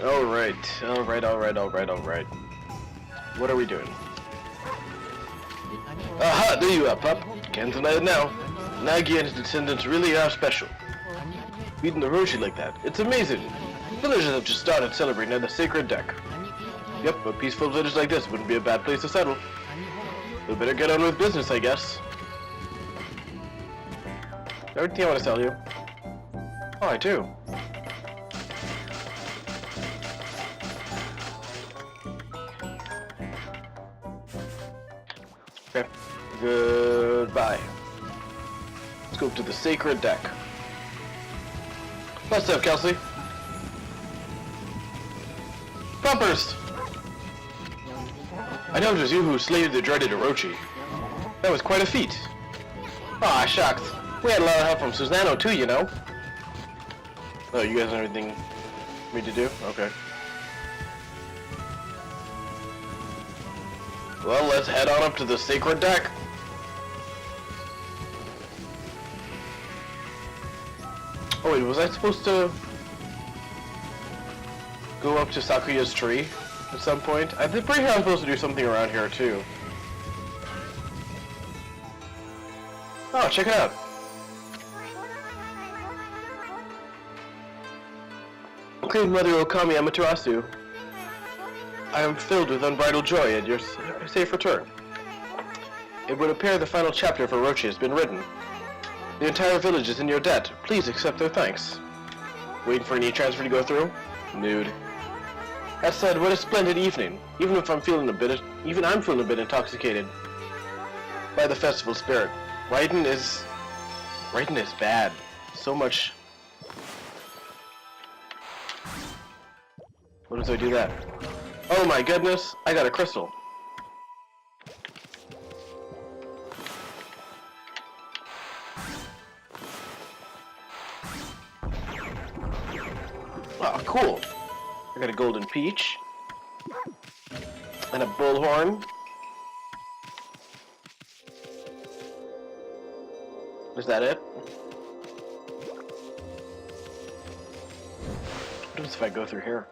Alright. What are we doing? Aha, there you are, pup. Can't deny it now. Nagi and his descendants really are special. Beating the Roshi like that, it's amazing. Villagers have just started celebrating at the sacred deck. Yep, a peaceful village like this wouldn't be a bad place to settle. We better get on with business, I guess. Everything I want to sell you. Oh, I do. Okay. Goodbye. Let's go to the sacred deck. What's up, Kelsey? Bumpers! I know it was you who slayed the dreaded Orochi. That was quite a feat. Aw, shucks. We had a lot of help from Susano too, you know. Oh, you guys have anything for me to do? Okay. Well, let's head on up to the sacred deck. Oh wait, was I supposed to go up to Sakuya's tree at some point? I'm pretty sure I'm supposed to do something around here too. Oh, check it out. Queen Mother Okami Amaterasu, I am filled with unbridled joy at your safe return. It would appear the final chapter of Orochi has been written. The entire village is in your debt. Please accept their thanks. Waiting for any transfer to go through? Nude. That said, what a splendid evening. Even I'm feeling a bit intoxicated by the festival spirit. Raiden is bad. So much. What does I do that? Oh my goodness, I got a crystal. Oh, cool. I got a golden peach. And a bullhorn. Is that it? What happens if I go through here?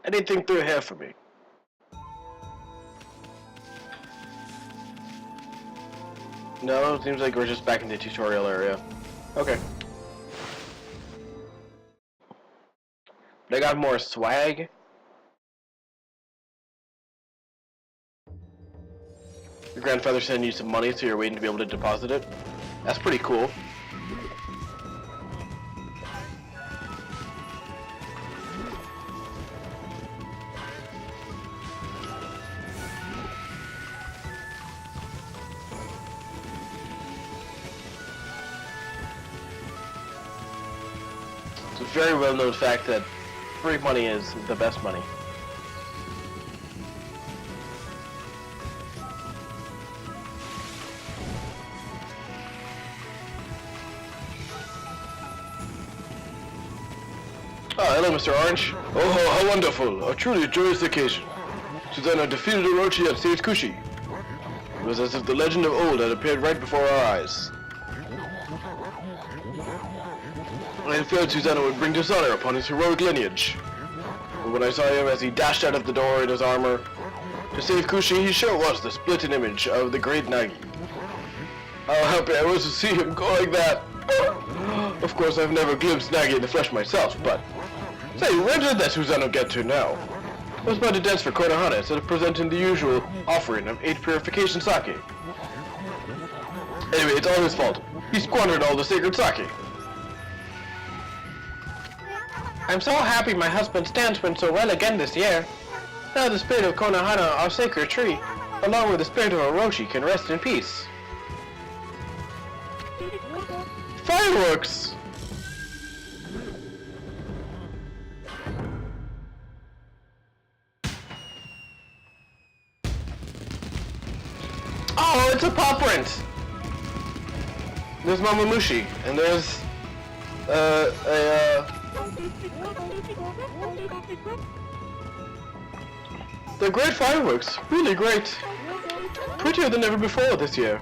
Anything through here for me? No, it seems like we're just back in the tutorial area. Okay. But I got more swag. Your grandfather sent you some money, so you're waiting to be able to deposit it. That's pretty cool. It's a very well-known fact that free money is the best money. Ah, hello, Mr. Orange. Oh, how wonderful. A truly joyous occasion. Susano defeated Orochi and saved Kushi. It was as if the legend of old had appeared right before our eyes. I feared Susano would bring dishonor upon his heroic lineage. But when I saw him as he dashed out of the door in his armor to save Kushi, he sure was the splitting image of the great Nagi. How happy I was to see him go like that. Of course, I've never glimpsed Nagi in the flesh myself, but... Say, where did that Susano get to now? I was about to dance for Konohana instead of presenting the usual offering of 8 purification sake. Anyway, it's all his fault. He squandered all the sacred sake. I'm so happy my husband's dance went so well again this year. Now the spirit of Konohana, our sacred tree, along with the spirit of Orochi, can rest in peace. Fireworks! Oh, it's a paw print! There's Mamamushi, and there's they're great fireworks, really great. Prettier than ever before this year.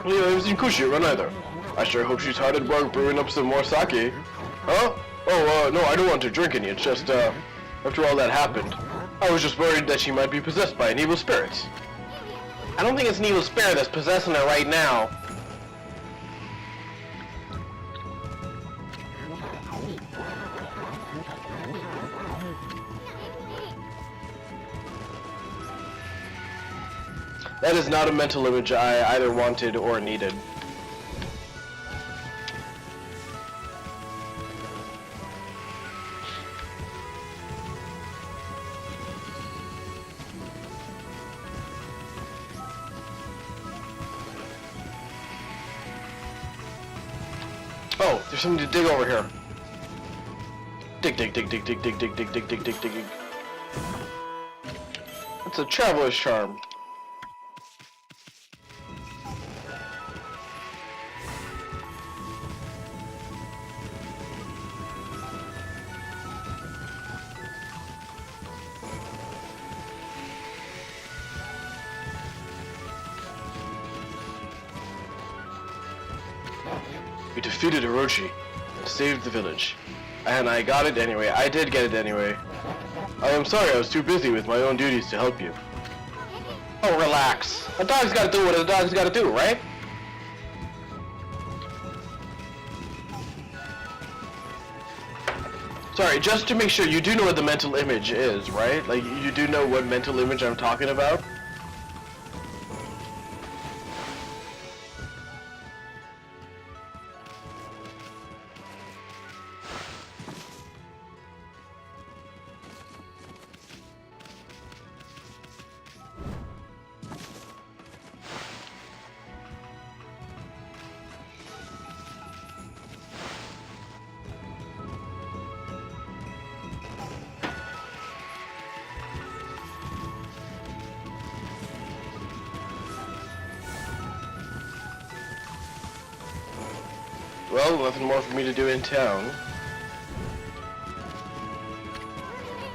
Well, you haven't seen Kushiro either. I sure hope she's hard at work brewing up some more sake. Huh? Oh, no, I don't want to drink any. It's just, after all that happened, I was just worried that she might be possessed by an evil spirit. I don't think it's an evil spirit that's possessing her right now. That is not a mental image I either wanted or needed. Oh, there's something to dig over here. Dig, dig, dig, dig, dig, dig, dig, dig, dig, dig, dig, dig. It's a traveler's charm. We defeated Orochi and saved the village. And I got it anyway. I did get it anyway. I am sorry I was too busy with my own duties to help you. Oh, relax. A dog's gotta do what a dog's gotta do, right? Sorry, just to make sure, you do know what the mental image is, right? Like, you do know what mental image I'm talking about? Well, nothing more for me to do in town.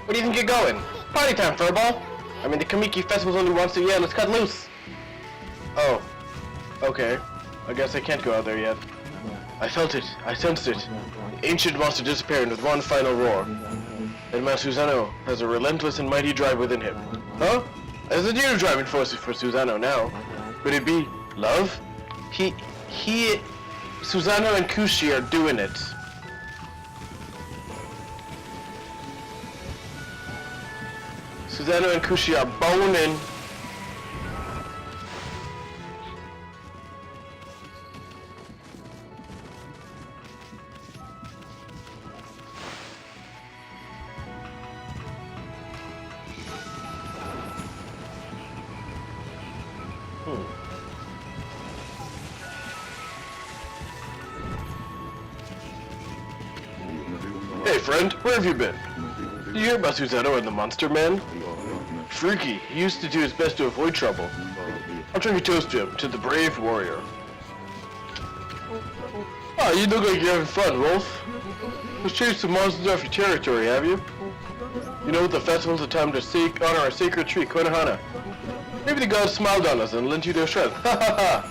Where do you think you're going? Party time, Furball! I mean, the Kamiki Festival's only once a year, let's cut loose! Oh. Okay. I guess I can't go out there yet. I felt it. I sensed it. The ancient monster disappearing with one final roar. And man Susano has a relentless and mighty drive within him. Huh? There's a new driving force for Susano now. Could it be love? Susano and Kushi are doing it. Susano and Kushi are boning. Hey friend, where have you been? Did you hear about Susano and the Monster Man? Freaky, he used to do his best to avoid trouble. I'll drink a toast to him, to the brave warrior. Ah, you look like you're having fun, Wolf. Let's chase some monsters off your territory, have you? You know, the festival's a time to honor our sacred tree, Konohana. Maybe the gods smiled on us and lent you their strength. Ha ha ha!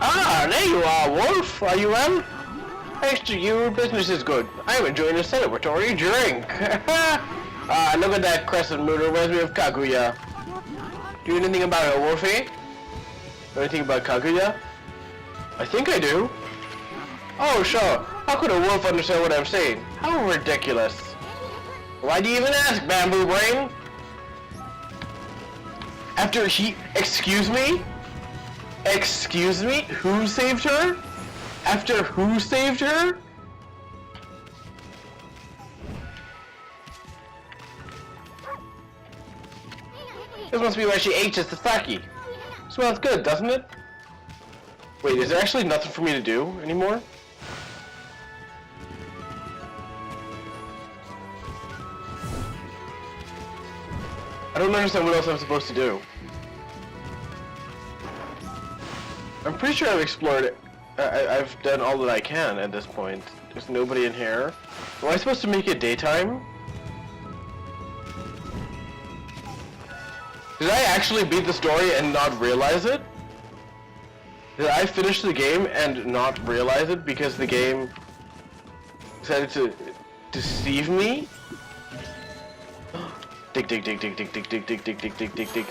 Ah, there you are, Wolf. Are you well? Thanks to you, business is good. I'm enjoying a celebratory drink. Ah, look at that crescent moon. It reminds me of Kaguya. Do you know anything about her, Wolfie? Know anything about Kaguya? I think I do. Oh, sure. How could a wolf understand what I'm saying? How ridiculous. Why do you even ask, Bamboo Brain? After he... Excuse me? Excuse me? Who saved her? After who saved her? This must be where she ate just the sake. Smells good, doesn't it? Wait, is there actually nothing for me to do anymore? I don't understand what else I'm supposed to do. I'm pretty sure I've explored it. I've done all that I can at this point. There's nobody in here. Am I supposed to make it daytime? Did I actually beat the story and not realize it? Did I finish the game and not realize it because the game decided to deceive me? Dig, dig, dig, dig, dig, dig, dig, dig, dig, dig, dig, dig, dig.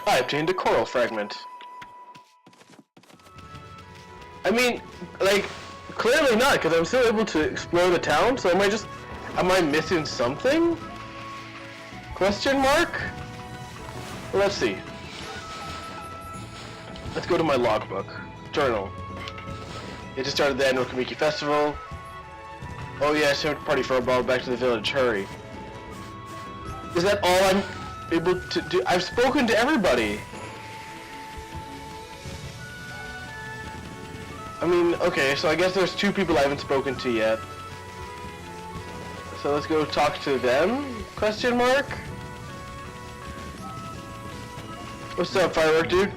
I obtained a coral fragment. I mean, like, clearly not, because I'm still able to explore the town, so am I missing something? Question mark? Well, let's see. Let's go to my logbook. Journal. It just started the annual Kamiki Festival. Oh yeah, so party for a ball, back to the village, hurry. Is that all I'm able to do? I've spoken to everybody. I mean, okay, so I guess there's 2 people I haven't spoken to yet. So let's go talk to them? Question mark? What's up, Firework Dude?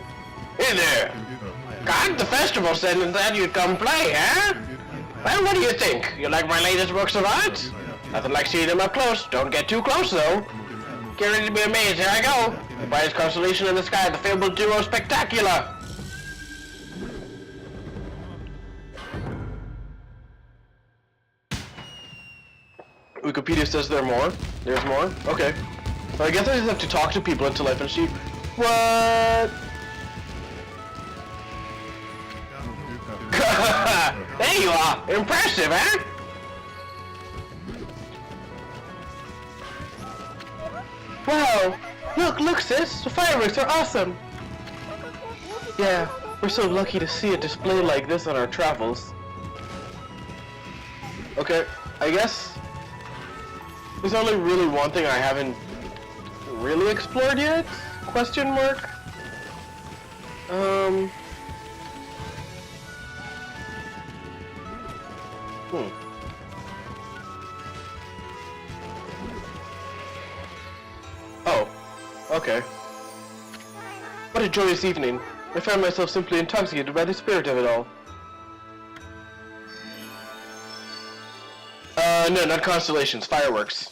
Hey there! God, the festival said that you'd come play, huh? Well, what do you think? You like my latest works of art? Nothing like seeing them up close. Don't get too close, though. Get ready to be amazed. Here I go. The brightest constellation in the sky, the fabled duo spectacular. Wikipedia says there are more. There's more? Okay. So I guess I just have to talk to people until I finish it. What? There you are! Impressive, huh? Wow! Look, sis! The fireworks are awesome! Yeah, we're so lucky to see a display like this on our travels. Okay, I guess there's only really one thing I haven't really explored yet? Question mark? Oh, okay. What a joyous evening. I found myself simply intoxicated by the spirit of it all. No, not constellations, fireworks.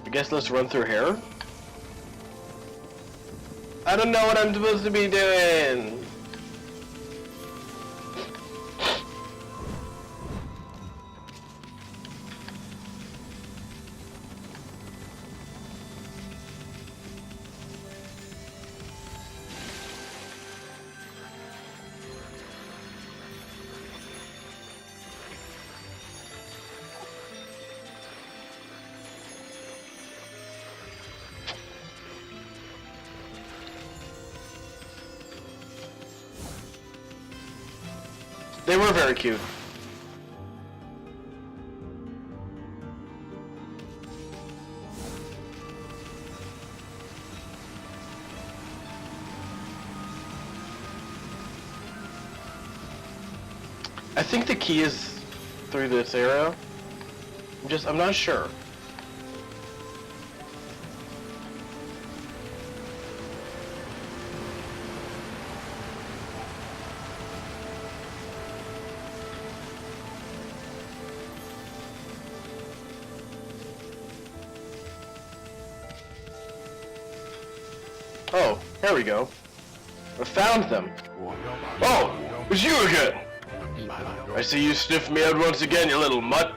I guess let's run through here. I don't know what I'm supposed to be doing. They were very cute. I think the key is through this area. I'm not sure. Oh, there we go. I found them. Oh, it's you again. I see you sniffed me out once again, you little mutt.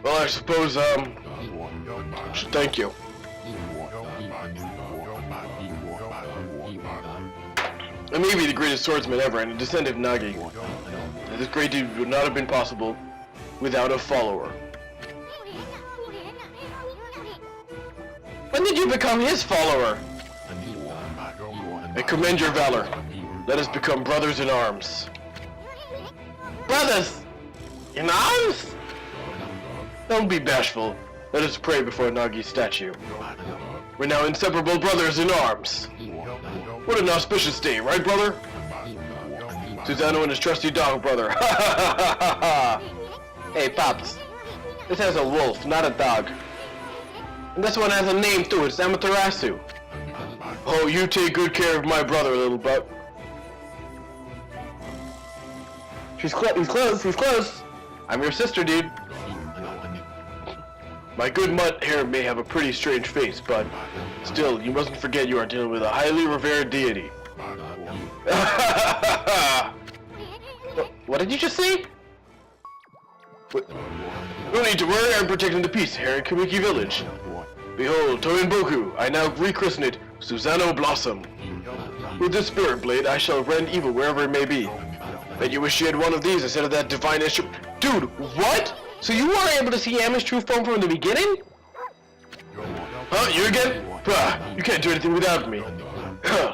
Well, I suppose, should thank you. I may be the greatest swordsman ever and a descendant of Nagi. This great deed would not have been possible without a follower. When did you become his follower? I commend your valor. Let us become brothers in arms. Brothers! In arms? Don't be bashful. Let us pray before Nagi's statue. We're now inseparable brothers in arms. What an auspicious day, right, brother? Susano and his trusty dog, brother. Hey, Pops. This has a wolf, not a dog. And this one has a name too, it's Amaterasu. Oh, you take good care of my brother, little butt. He's close, he's close! I'm your sister, dude. My good mutt here may have a pretty strange face, but still, you mustn't forget you are dealing with a highly revered deity. What did you just say? What? No need to worry, I'm protecting the peace here in Kamiki Village. Behold, Toinboku, I now rechristen it Susano Blossom. With this spirit blade, I shall rend evil wherever it may be. Bet you wish you had one of these instead of that divine instrument. Dude, what? So you weren't able to see Yami's true form from the beginning? Huh, you again? You can't do anything without me.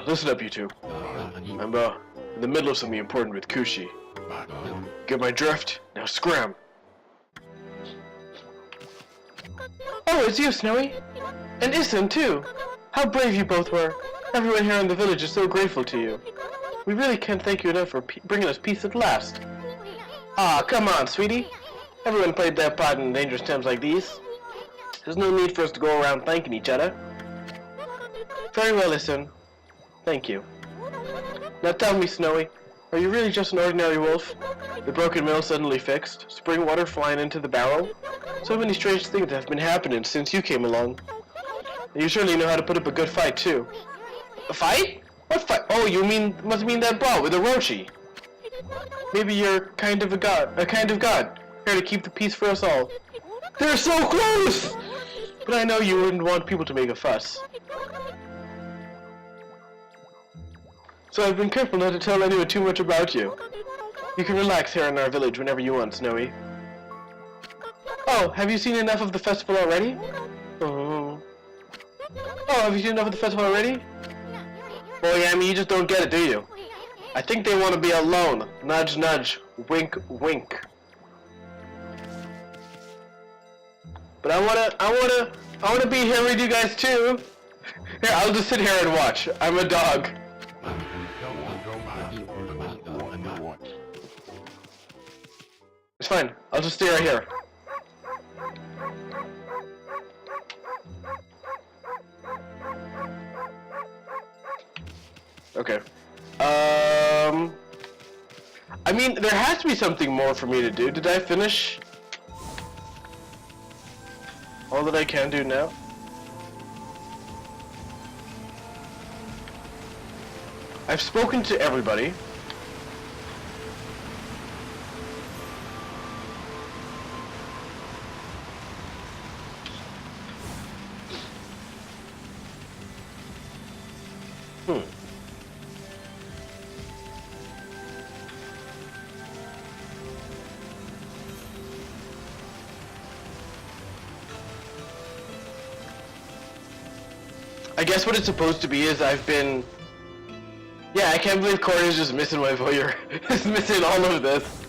Listen up, you two. I'm, in the middle of something important with Kushi. Get my drift? Now scram. Oh, it's you, Snowy. And Issen, too. How brave you both were. Everyone here in the village is so grateful to you. We really can't thank you enough for bringing us peace at last. Ah, come on, sweetie. Everyone played their part in dangerous times like these. There's no need for us to go around thanking each other. Very well, Issen. Thank you. Now tell me, Snowy, are you really just an ordinary wolf? The broken mill suddenly fixed, spring water flying into the barrel? So many strange things have been happening since you came along. And you certainly know how to put up a good fight, too. A fight? What fight? Oh, you must mean that brawl with Orochi. Maybe you're kind of a god, here to keep the peace for us all. They're so close! But I know you wouldn't want people to make a fuss. So I've been careful not to tell anyone too much about you. You can relax here in our village whenever you want, Snowy. Oh, have you seen enough of the festival already? Oh, have you seen enough of the festival already? Well, Yami, you just don't get it, do you? I think they want to be alone. Nudge, nudge. Wink, wink. But I wanna be here with you guys too. Here, I'll just sit here and watch. I'm a dog. It's fine. I'll just stay right here. Okay. I mean, there has to be something more for me to do. Did I finish all that I can do now? I've spoken to everybody. I guess what it's supposed to be is I've been... Yeah, I can't believe Corey is just missing my voyeur. He's missing all of this.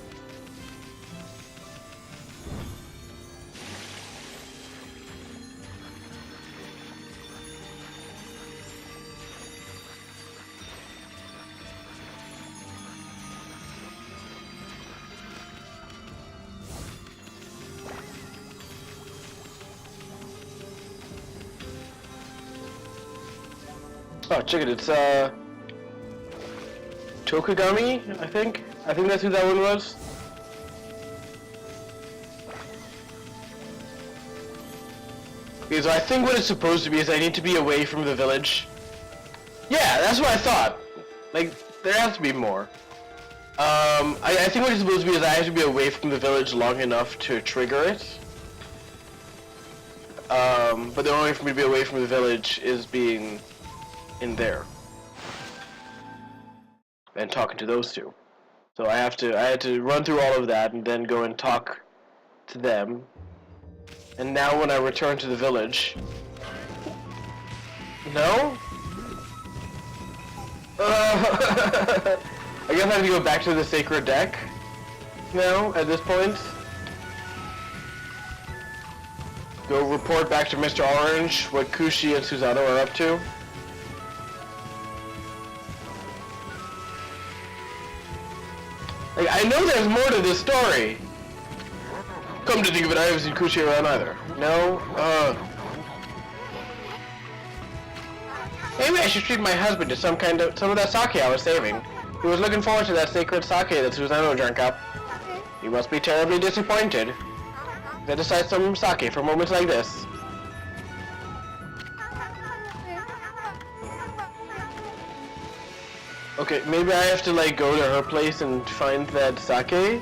Oh, check it, it's, Tokugami, I think? I think that's who that one was. Okay, so I think what it's supposed to be is I need to be away from the village. Yeah, that's what I thought. Like, there has to be more. I think what it's supposed to be is I have to be away from the village long enough to trigger it. But the only way for me to be away from the village is being in there and talking to those two. So I had to run through all of that and then go and talk to them. And now when I return to the village, no? I guess I have to go back to the sacred deck now at this point. Go report back to Mr. Orange what Kushi and Susano are up to. Like, I know there's more to this story. Come to think of it, I haven't seen Kushi around either. No? Maybe I should treat my husband to some of that sake I was saving. He was looking forward to that sacred sake that Susanoo drank up. He must be terribly disappointed. Set aside some sake for moments like this. Okay, maybe I have to like go to her place and find that sake?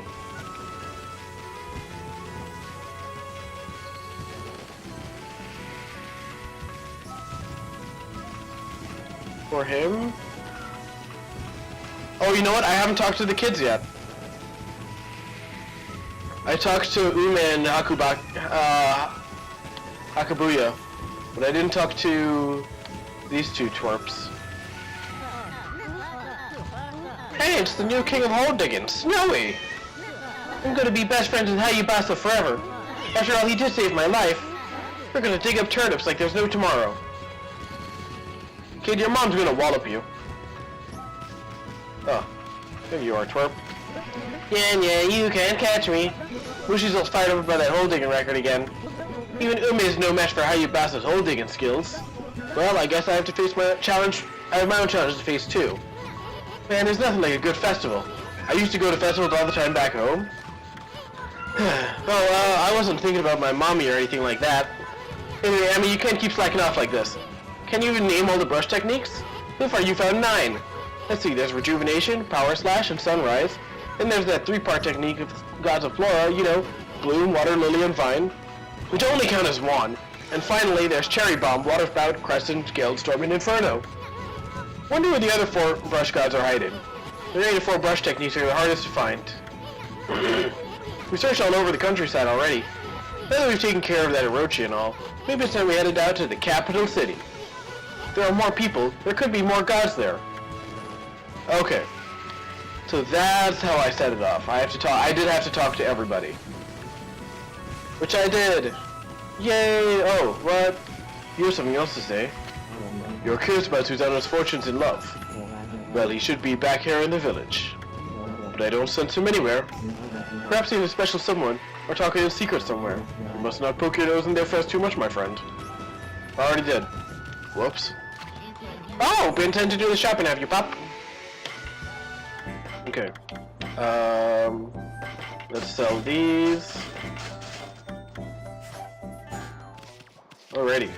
For him? Oh, you know what? I haven't talked to the kids yet. I talked to Ume and Hakabuya, but I didn't talk to these two twerps. Hey, it's the new king of hole digging, Snowy! I'm gonna be best friends with Hayubasa forever. After all, he did save my life. We're gonna dig up turnips like there's no tomorrow. Kid, your mom's gonna wallop you. Oh, there you are, twerp. Yeah, you can't catch me. Mushi's all fired up by that hole digging record again. Even Ume is no match for Hayubasa's hole digging skills. Well, I guess I have to face my challenge. I have my own challenges to face too. Man, there's nothing like a good festival. I used to go to festivals all the time back home. I wasn't thinking about my mommy or anything like that. Anyway, I mean, you can't keep slacking off like this. Can you even name all the brush techniques? So far you found 9. Let's see, there's Rejuvenation, Power Slash, and Sunrise. Then there's that 3-part technique of Gods of Flora, you know, Bloom, Water, Lily, and Vine, which only count as 1. And finally, there's Cherry Bomb, Water Spout, Crescent, Gale, Storm, and Inferno. Wonder where the other 4 brush gods are hiding. The remaining 4 brush techniques are the hardest to find. We searched all over the countryside already. Now that we've taken care of that Orochi and all, maybe it's time we headed out to the capital city. If there are more people, there could be more gods there. Okay. So that's how I set it off. I did have to talk to everybody. Which I did. Yay! Oh, what? You have something else to say. You're curious about Susanoo's fortunes in love. Well, he should be back here in the village. But I don't sense him anywhere. Perhaps he's a special someone, or talking in secret somewhere. You must not poke your nose in their affairs too much, my friend. I already did. Whoops. Oh, been intend to do the shopping, have you, Pop? Okay. Let's sell these. Alrighty.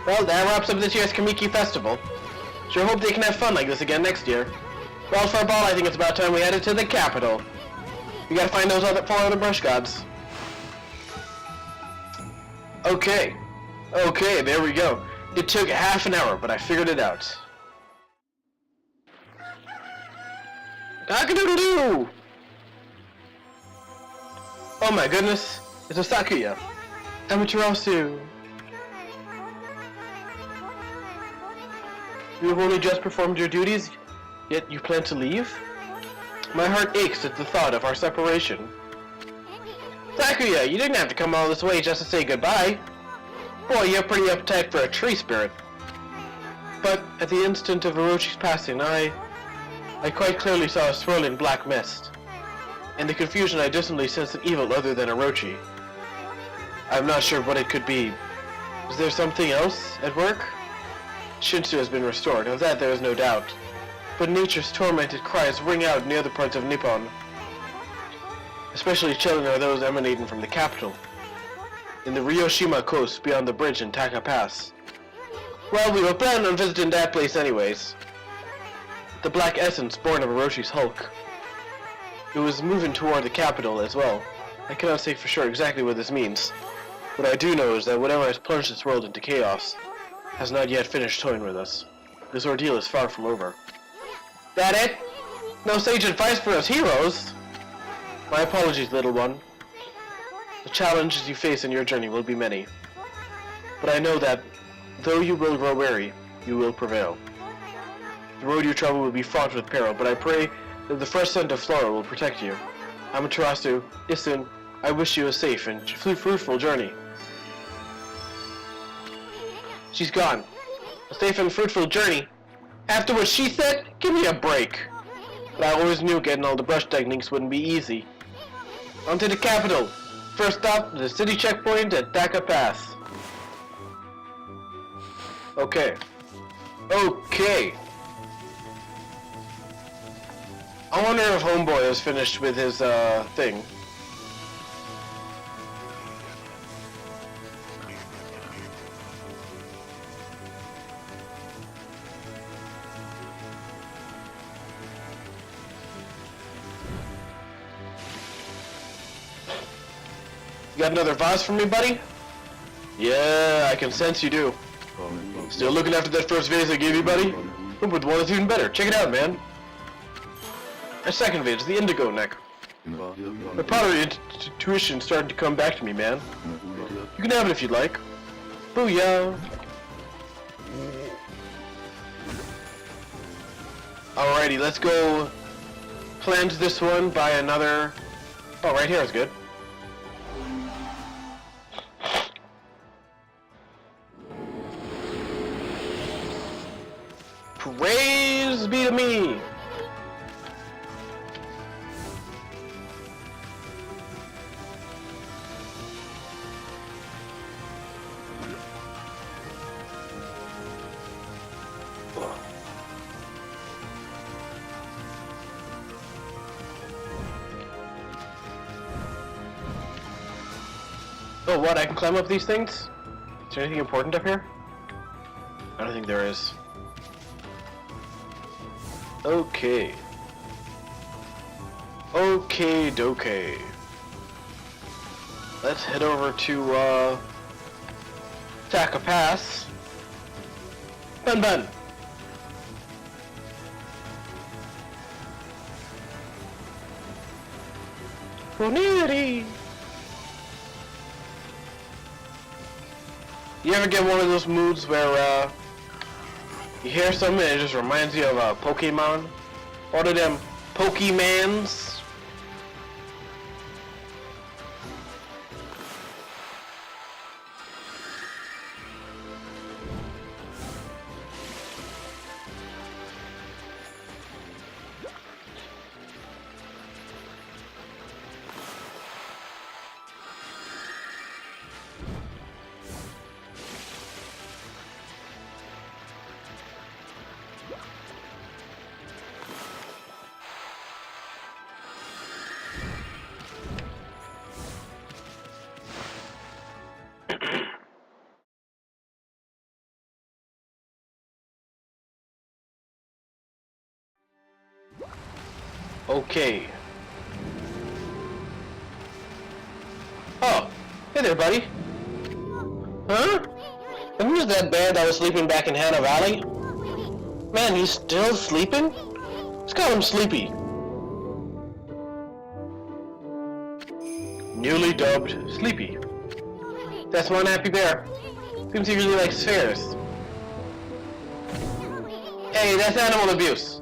Well, that wraps up this year's Kamiki Festival. Sure hope they can have fun like this again next year. Well, for a ball, I think it's about time we headed to the capital. We gotta find those 4 other brush gods. Okay. Okay, there we go. It took half an hour, but I figured it out. Cock-a-doodle-doo! Oh my goodness, it's a Sakuya. Amaterasu. You have only just performed your duties, yet you plan to leave? My heart aches at the thought of our separation. Sakuya, you didn't have to come all this way just to say goodbye. Boy, you have pretty appetite for a tree spirit. But at the instant of Orochi's passing, I quite clearly saw a swirling black mist. In the confusion, I distantly sensed an evil other than Orochi. I'm not sure what it could be. Is there something else at work? Shinsu has been restored, of that there is no doubt. But nature's tormented cries ring out in the other parts of Nippon. Especially chilling are those emanating from the capital, in the Ryoshima coast beyond the bridge in Taka Pass. Well, we were planning on visiting that place anyways. The black essence born of Oroshi's Hulk. It was moving toward the capital as well. I cannot say for sure exactly what this means. What I do know is that whatever has plunged this world into chaos has not yet finished toying with us. This ordeal is far from over. That it? No sage advice for us heroes? My apologies, little one. The challenges you face in your journey will be many. But I know that, though you will grow weary, you will prevail. The road you travel will be fraught with peril, but I pray that the fresh scent of Flora will protect you. Amaterasu, Isun, I wish you a safe and fruitful journey. She's gone. A safe and fruitful journey. After what she said, give me a break. But I always knew getting all the brush techniques wouldn't be easy. On to the capital. First stop, the city checkpoint at Taka Pass. Okay. Okay. Okay. I wonder if Homeboy is finished with his, thing. You got another vase for me, buddy? Yeah, I can sense you do. Still looking after that first vase I gave you, buddy? But with one that's even better. Check it out, man. Our second vase, the indigo neck. My pottery intuition started to come back to me, man. You can have it if you'd like. Booyah! Alrighty, let's go cleanse this one by another... Oh, right here is good. Praise be to me! Oh, what? I can climb up these things? Is there anything important up here? I don't think there is. Okay. Okay, dokie. Let's head over to, Taka Pass. Bun bun. Boniri. You ever get one of those moods where, you hear something and it just reminds you of a Pokemon? One of them Pokemans? Okay. Oh, hey there, buddy. Huh? Isn't this that bear that was sleeping back in Hannah Valley? Man, he's still sleeping? Let's call him Sleepy. Newly dubbed Sleepy. That's one happy bear. Seems he really likes fairs. Hey, that's animal abuse.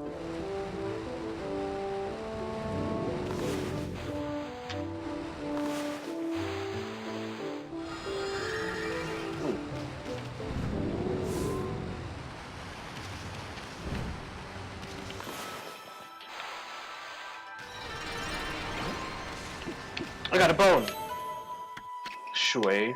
I got a bone. Shui.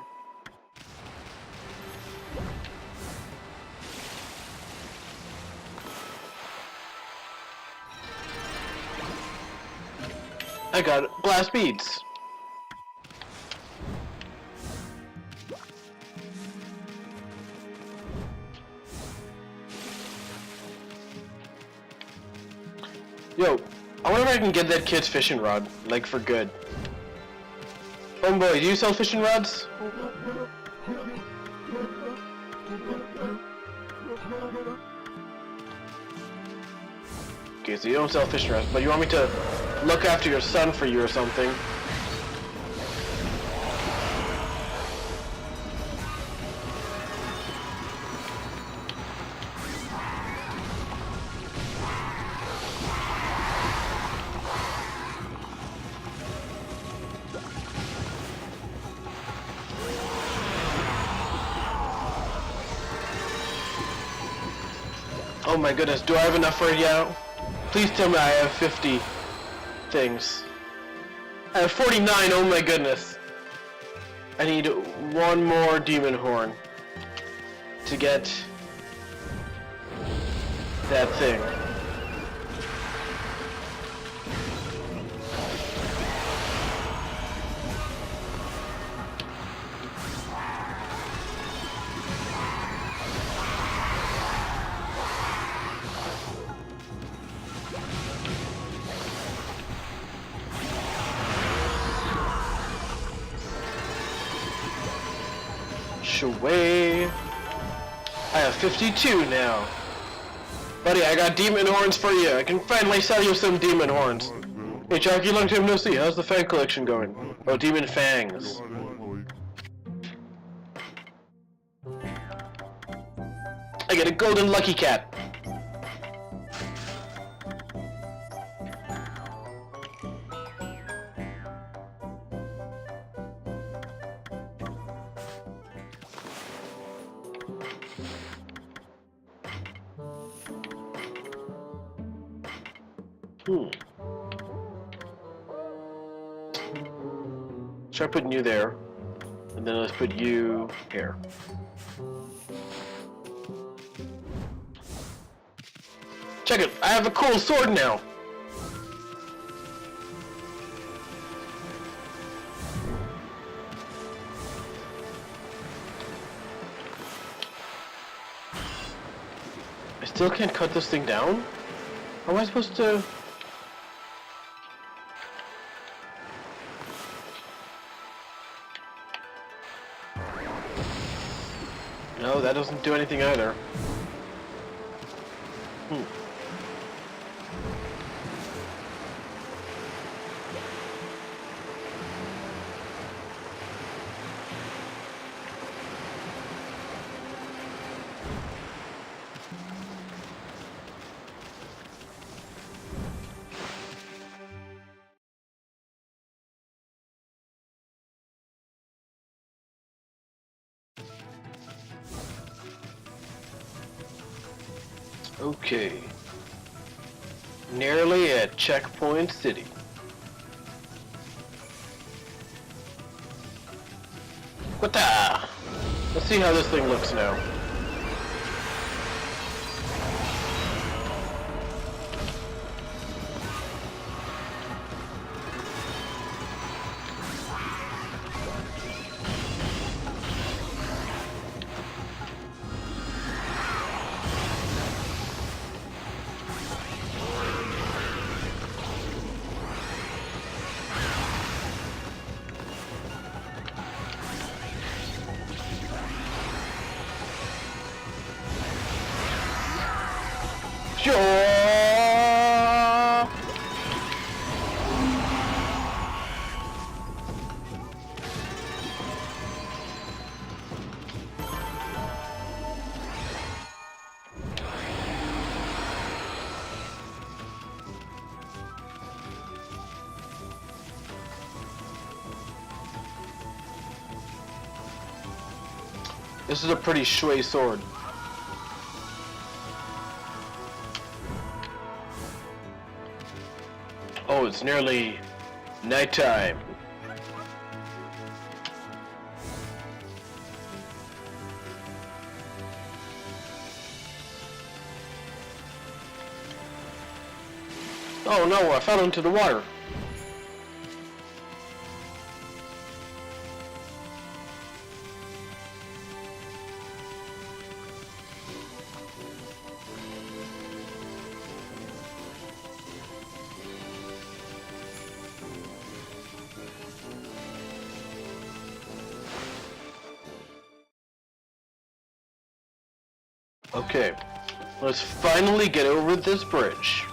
I got glass beads. Yo, I wonder if I can get that kid's fishing rod, like for good. Homeboy, do you sell fishing rods? Okay, so you don't sell fishing rods, but you want me to look after your son for you or something. Oh my goodness, do I have enough for it yet? Please tell me I have 50 things. I have 49, oh my goodness. I need one more demon horn to get that thing. Away. I have 52 now. Buddy, I got demon horns for you. I can finally sell you some demon horns. Hey, Jockey, long time no see. How's the fang collection going? Oh, demon fangs. I get a golden lucky cat. Try putting you there, and then let's put you here. Check it! I have a cool sword now! I still can't cut this thing down? How am I supposed to... No, that doesn't do anything either. Okay. Nearly at Checkpoint City. Quata! Let's see how this thing looks now. Sure. This is a pretty shui sword. Oh, it's nearly nighttime. Oh no, I fell into the water. Okay, let's finally get over this bridge.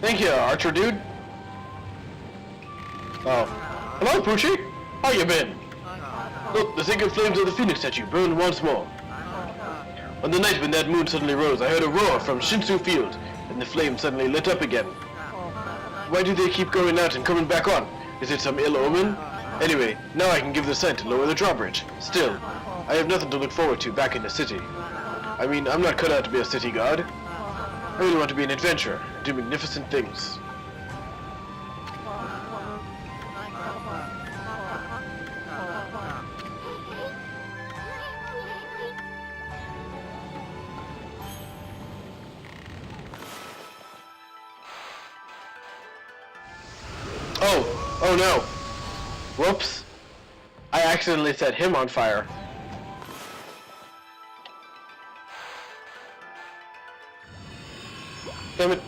Thank you, Archer dude. Oh. Hello, Poochie? How you been? Look, the sacred flames of the Phoenix statue burned once more. On the night when that moon suddenly rose, I heard a roar from Shinsu Field, and the flame suddenly lit up again. Why do they keep going out and coming back on? Is it some ill omen? Anyway, now I can give the sign to lower the drawbridge. Still, I have nothing to look forward to back in the city. I mean, I'm not cut out to be a city guard. I really want to be an adventurer, do magnificent things. Oh no. Whoops. I accidentally set him on fire. Damn it.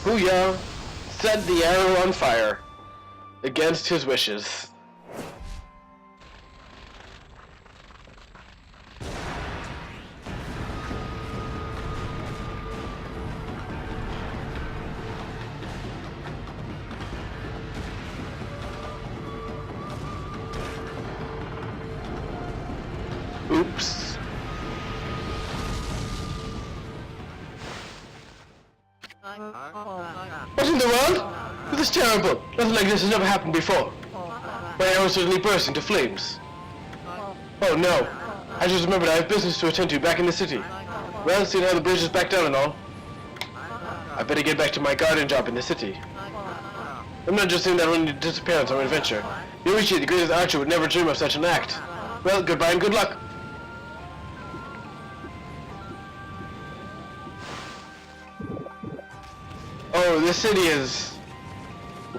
Booyah! Set the arrow on fire. Against his wishes. Oops. What in the world? This is terrible. Nothing like this has never happened before. My arrow suddenly burst into flames. Oh no. I just remembered I have business to attend to back in the city. Well, seeing how the bridge is back down and all, I better get back to my garden job in the city. I'm not just saying that only to disappear on some adventure. Yoichi, the greatest archer, would never dream of such an act. Well, goodbye and good luck. Oh, this city is...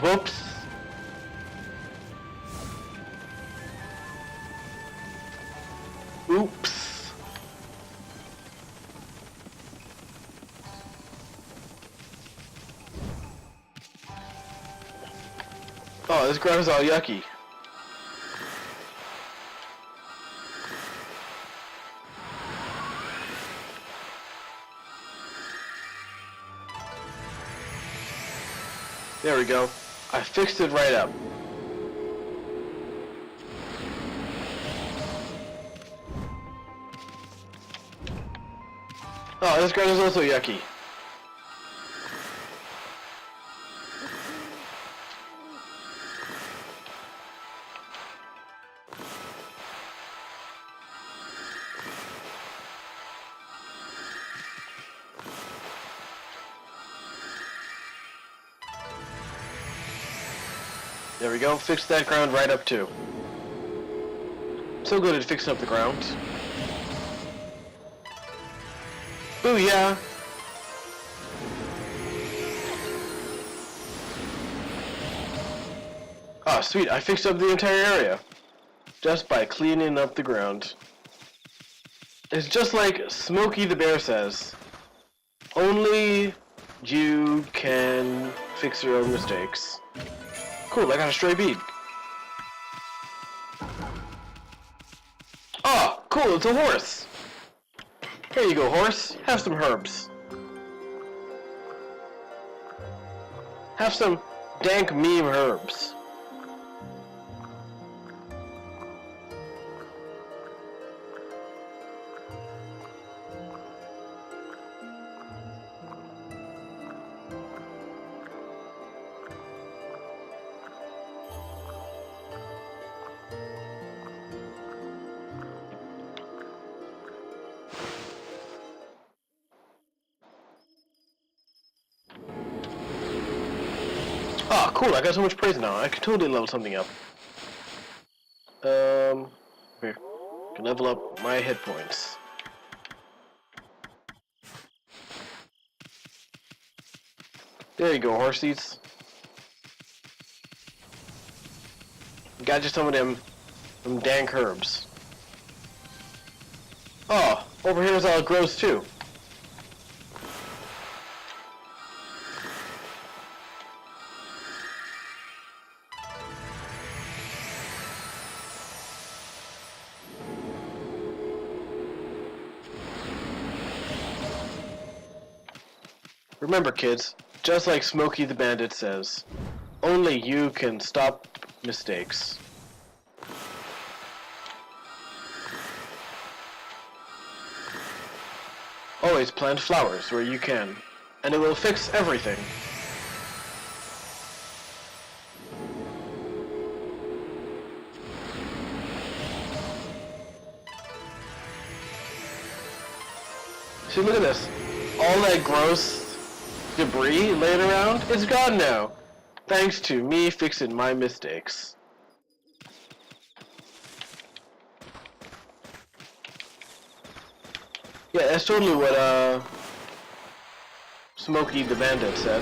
Whoops. Oops. Oh, this ground is all yucky. There we go. I fixed it right up. Oh, this ground is also yucky. There we go, fixed that ground right up too. So good at fixing up the ground. Booyah! Oh sweet, I fixed up the entire area. Just by cleaning up the ground. It's just like Smokey the Bear says. Only you can fix your own mistakes. Cool, I got a stray bead. Oh, cool, it's a horse. Here you go, horse. Have some herbs. Have some dank meme herbs. Oh, cool, I got so much praise now. I can totally level something up. Here. Can level up my hit points. There you go, horsies. Got you some of them dank herbs. Oh, over here is all it grows too. Remember, kids, just like Smokey the Bandit says, only you can stop mistakes. Always plant flowers where you can, and it will fix everything. See, look at this. All that gross debris laying around, it's gone now. Thanks to me fixing my mistakes. Yeah, that's totally what Smokey the Bandit said.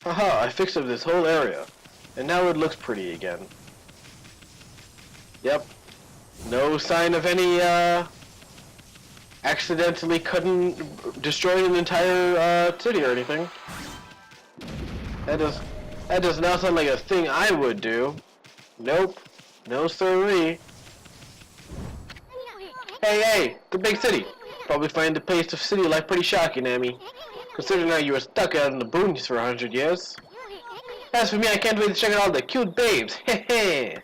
Haha, I fixed up this whole area, and now it looks pretty again. Yep. No sign of any, accidentally destroying an entire, city or anything. That does not sound like a thing I would do. Nope. No sirree. Hey, the big city. Probably find the pace of city life pretty shocking, Amy. Considering how you were stuck out in the boonies for 100 years. As for me, I can't wait to check out all the cute babes. Hehe.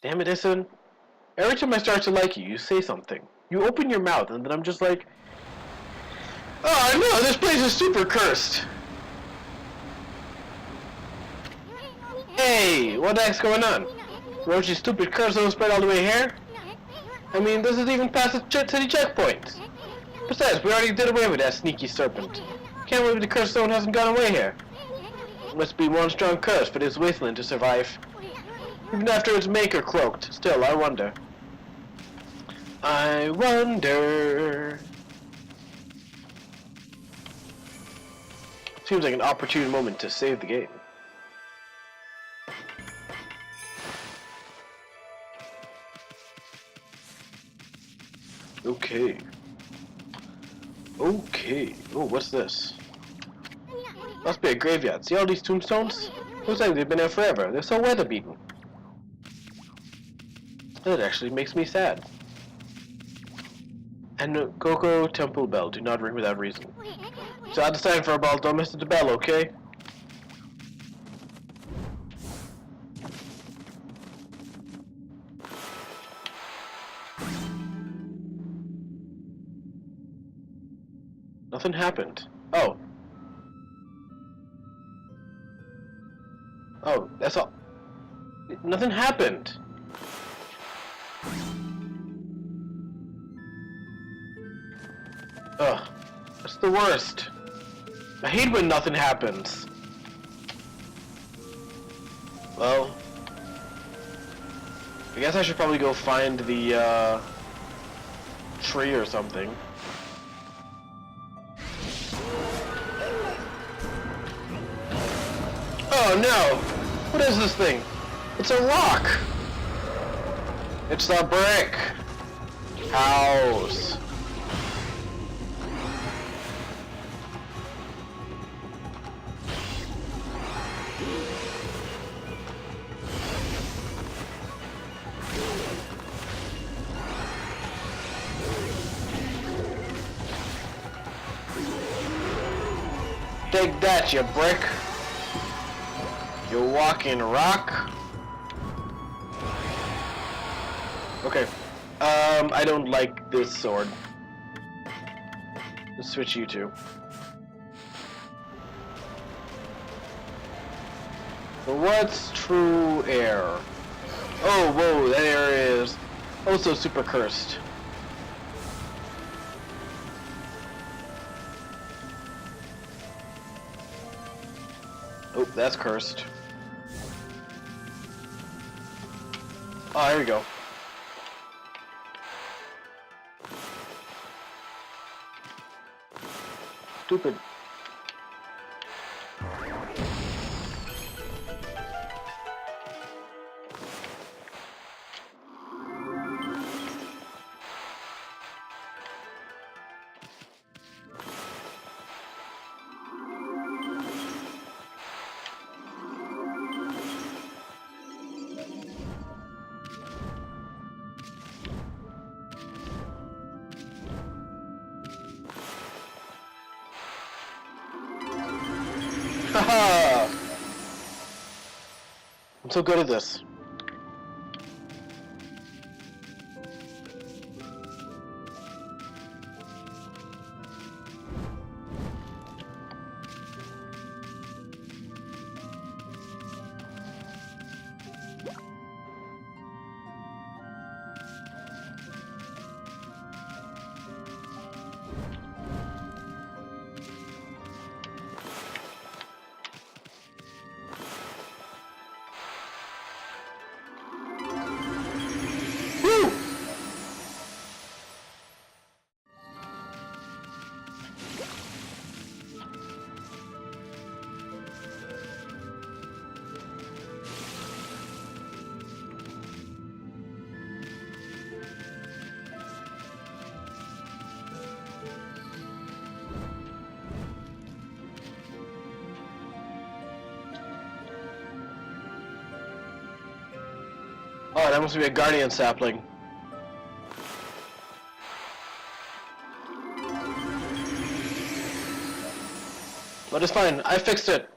Damn it, Issun. Every time I start to like you, you say something. You open your mouth, and then I'm just like, oh no, this place is super cursed. Hey, what the heck's going on? Rochi's stupid curse don't spread all the way here? I mean, this is even past the city checkpoint. Besides, we already did away with that sneaky serpent. Can't believe the curse stone hasn't gone away here. It must be one strong curse for this wasteland to survive. Even after its maker croaked, still, I wonder. I wonder... Seems like an opportune moment to save the game. Okay. Oh, what's this? Must be a graveyard. See all these tombstones? Looks like they've been there forever. They're so weather-beaten. That actually makes me sad. And Coco Temple Bell. Do not ring without reason. So at the time for a ball, don't miss the bell, okay? Nothing happened. Oh. Oh, that's all. Nothing happened. Ugh. That's the worst. I hate when nothing happens. Well. I guess I should probably go find the, tree or something. Oh no! What is this thing? It's a rock! It's the brick house. Take that, you brick! You walking rock. Okay. I don't like this sword. Let's switch you two. So what's true air? Oh, whoa, that area is also super cursed. Oh, that's cursed. Oh, here we go. Stupid. Haha! I'm so good at this. that must be a guardian sapling. But it's fine, I fixed it.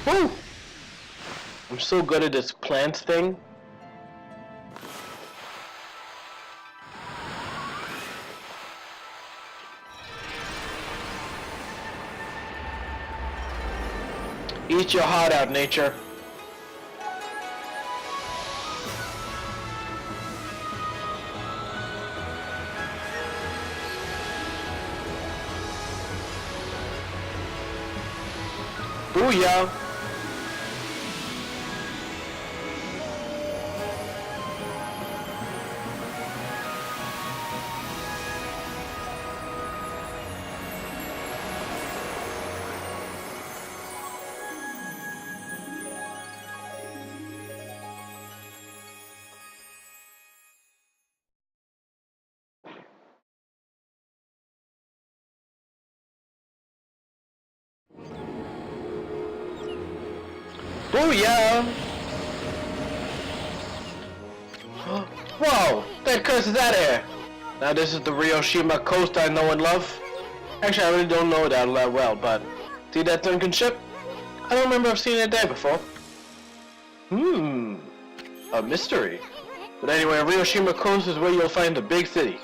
Woo! I'm so good at this plant thing. Eat your heart out, nature. Booyah! Booyah! Whoa! That curse is out of here! Now this is the Ryoshima coast I know and love. Actually, I really don't know that well, but... See that sunken ship? I don't remember I've seen it there before. A mystery. But anyway, Ryoshima coast is where you'll find the big city.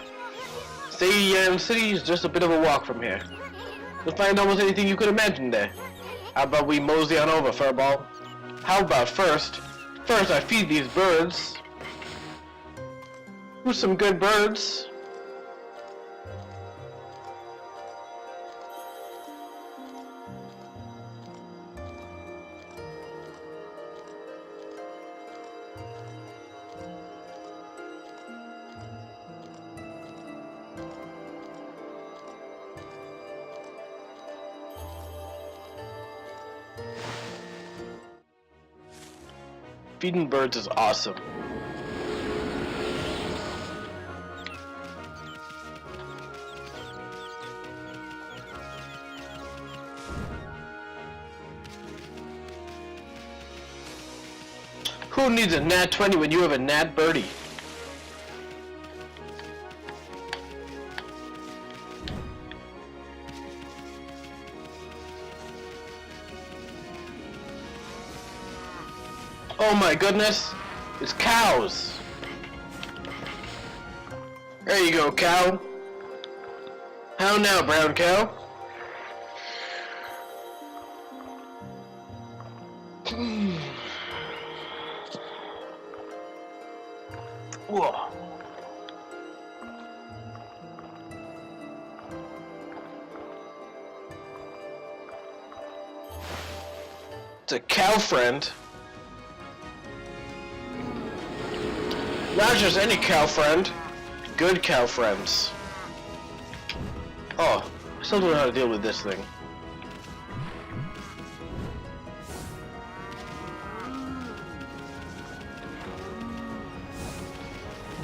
Seiyan City is just a bit of a walk from here. You'll find almost anything you could imagine there. How about we mosey on over, Furball? How about first I feed these birds. Who's some good birds? Feeding birds is awesome. Who needs a nat 20 when you have a nat birdie? Oh my goodness, it's cows. There you go, cow. How now, brown cow? Whoa. It's a cow friend. Not just any cow friend, good cow friends. Oh, I still don't know how to deal with this thing.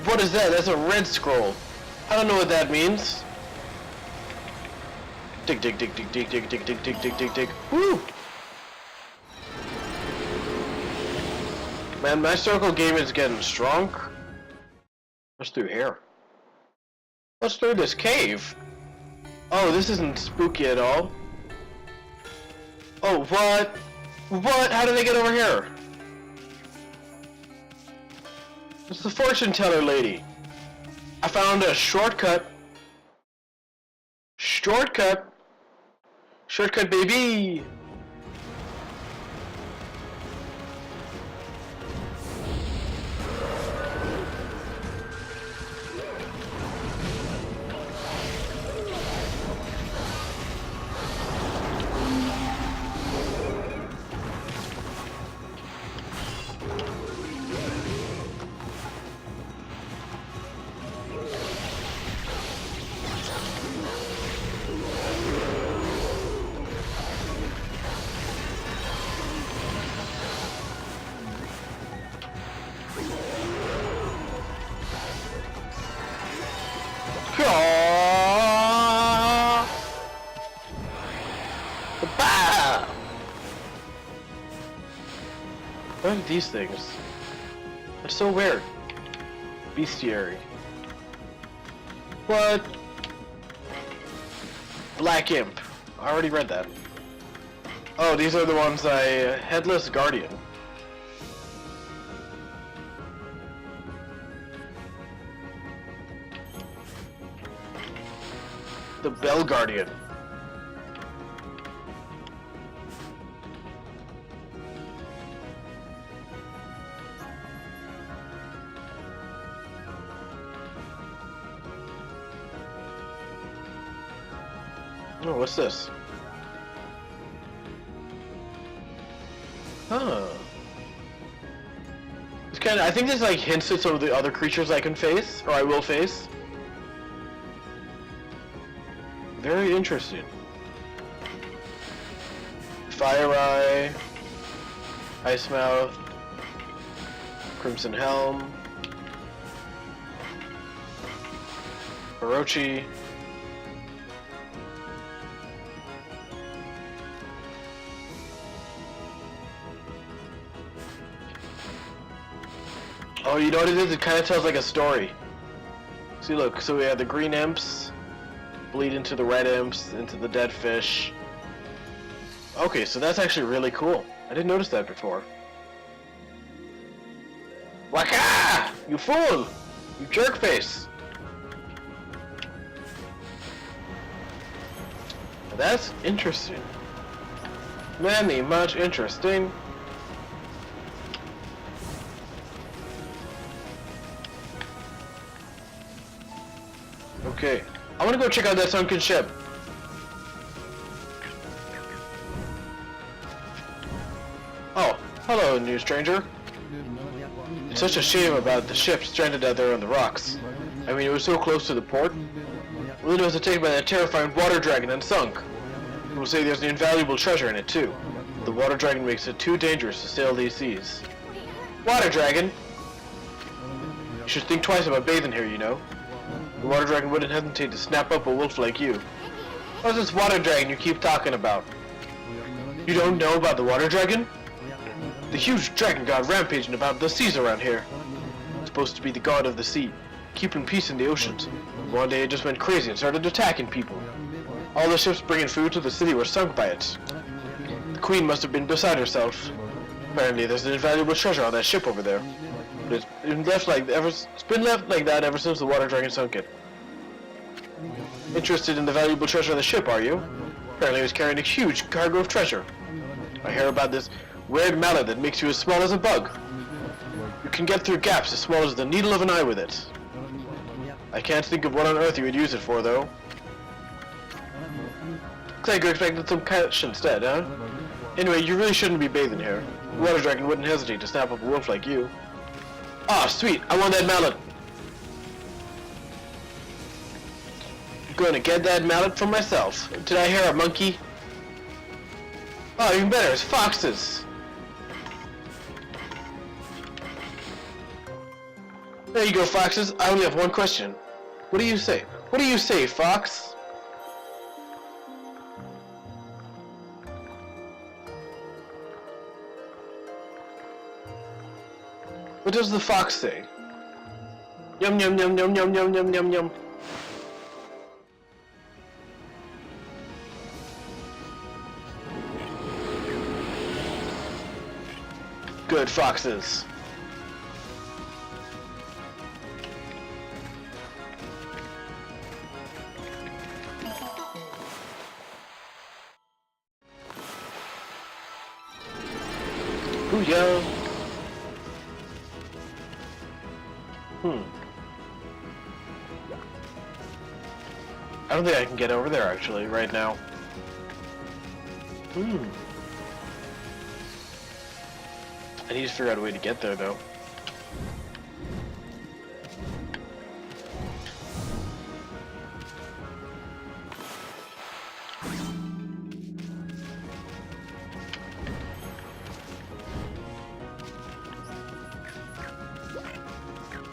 What is that? That's a red scroll. I don't know what that means. Dig, dig, dig, dig, dig, dig, dig, dig, dig, dig, dig, dig. Woo! Man, my circle game is getting strong. What's through here? What's through this cave? Oh, this isn't spooky at all. Oh, what? What? How did they get over here? It's the fortune teller lady. I found a shortcut. Shortcut. Shortcut, baby. What are these things? That's so weird. Bestiary. What? Black Imp. I already read that. Oh, these are the ones Headless Guardian. The Bell Guardian. Oh, what's this? Huh. It's kind of, I think this like hints at some of the other creatures I can face, or I will face. Very interesting. Fire Eye, Ice Mouth, Crimson Helm, Orochi. Oh, you know what it is? It kind of tells like a story. See, look, so we have the green imps bleed into the red imps, into the dead fish. Okay, so that's actually really cool. I didn't notice that before. Waka! You fool! You jerkface! That's interesting. Many much interesting. Okay, I want to go check out that sunken ship. Oh, hello, new stranger. It's such a shame about the ship stranded out there on the rocks. I mean, it was so close to the port. Well, it was taken by that terrifying water dragon and sunk. People say there's an invaluable treasure in it, too. The water dragon makes it too dangerous to sail these seas. Water dragon? You should think twice about bathing here, you know. The water dragon wouldn't hesitate to snap up a wolf like you. What's this water dragon you keep talking about? You don't know about the water dragon? The huge dragon god rampaging about the seas around here. It's supposed to be the god of the sea, keeping peace in the oceans. One day it just went crazy and started attacking people. All the ships bringing food to the city were sunk by it. The queen must have been beside herself. Apparently there's an invaluable treasure on that ship over there. But it's been left like that ever since the water dragon sunk it. Interested in the valuable treasure on the ship, are you? Apparently it was carrying a huge cargo of treasure. I hear about this weird mallet that makes you as small as a bug. You can get through gaps as small as the needle of an eye with it. I can't think of what on earth you would use it for, though. Looks like you expected some cash instead, huh? Anyway, you really shouldn't be bathing here. The water dragon wouldn't hesitate to snap up a wolf like you. Ah, sweet! I want that mallet! I'm going to get that mallet for myself. Did I hear a monkey? Oh, even better, it's foxes! There you go, foxes. I only have one question. What do you say? What do you say, fox? What does the fox say? Yum yum yum yum yum yum yum yum yum. Good foxes. Booyah. I don't think I can get over there actually right now. I need to figure out a way to get there though.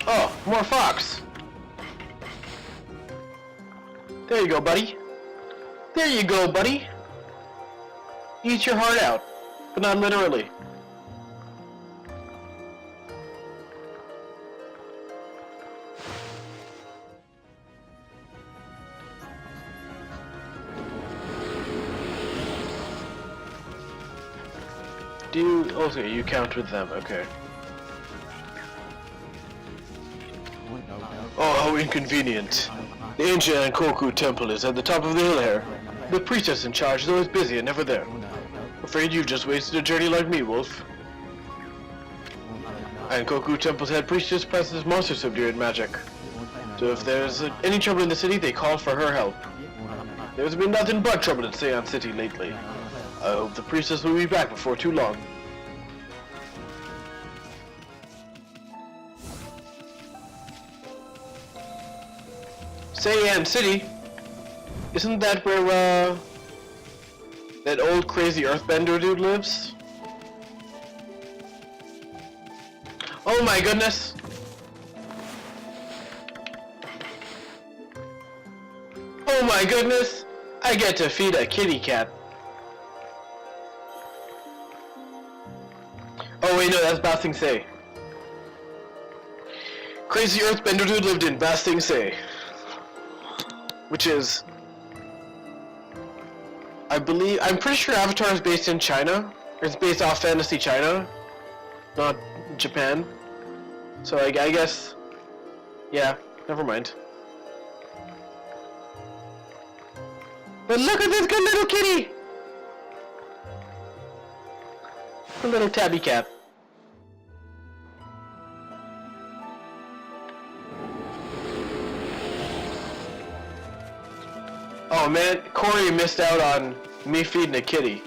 Oh, more fox! There you go, buddy. There you go, buddy. Eat your heart out, but not literally. Do you... Okay, you count with them, okay. Oh, how inconvenient. The ancient Ankoku temple is at the top of the hill here. The priestess in charge is always busy and never there. Afraid you've just wasted a journey like me, Wolf. Ankoku temple's head priestess practices monster subdued magic. So if there's any trouble in the city, they call for her help. There's been nothing but trouble in Seon City lately. I hope the priestess will be back before too long. Seon City? Isn't that where, that old crazy earthbender dude lives? Oh my goodness! Oh my goodness! I get to feed a kitty cat. Oh wait, no, that's Ba Sing Se. Crazy earthbender dude lived in Ba Sing Se. Which is... I'm pretty sure Avatar is based in China. It's based off Fantasy China, not Japan. So I guess... Yeah, never mind. But look at this good little kitty! A little tabby cat. Oh man, Corey missed out on me feeding a kitty.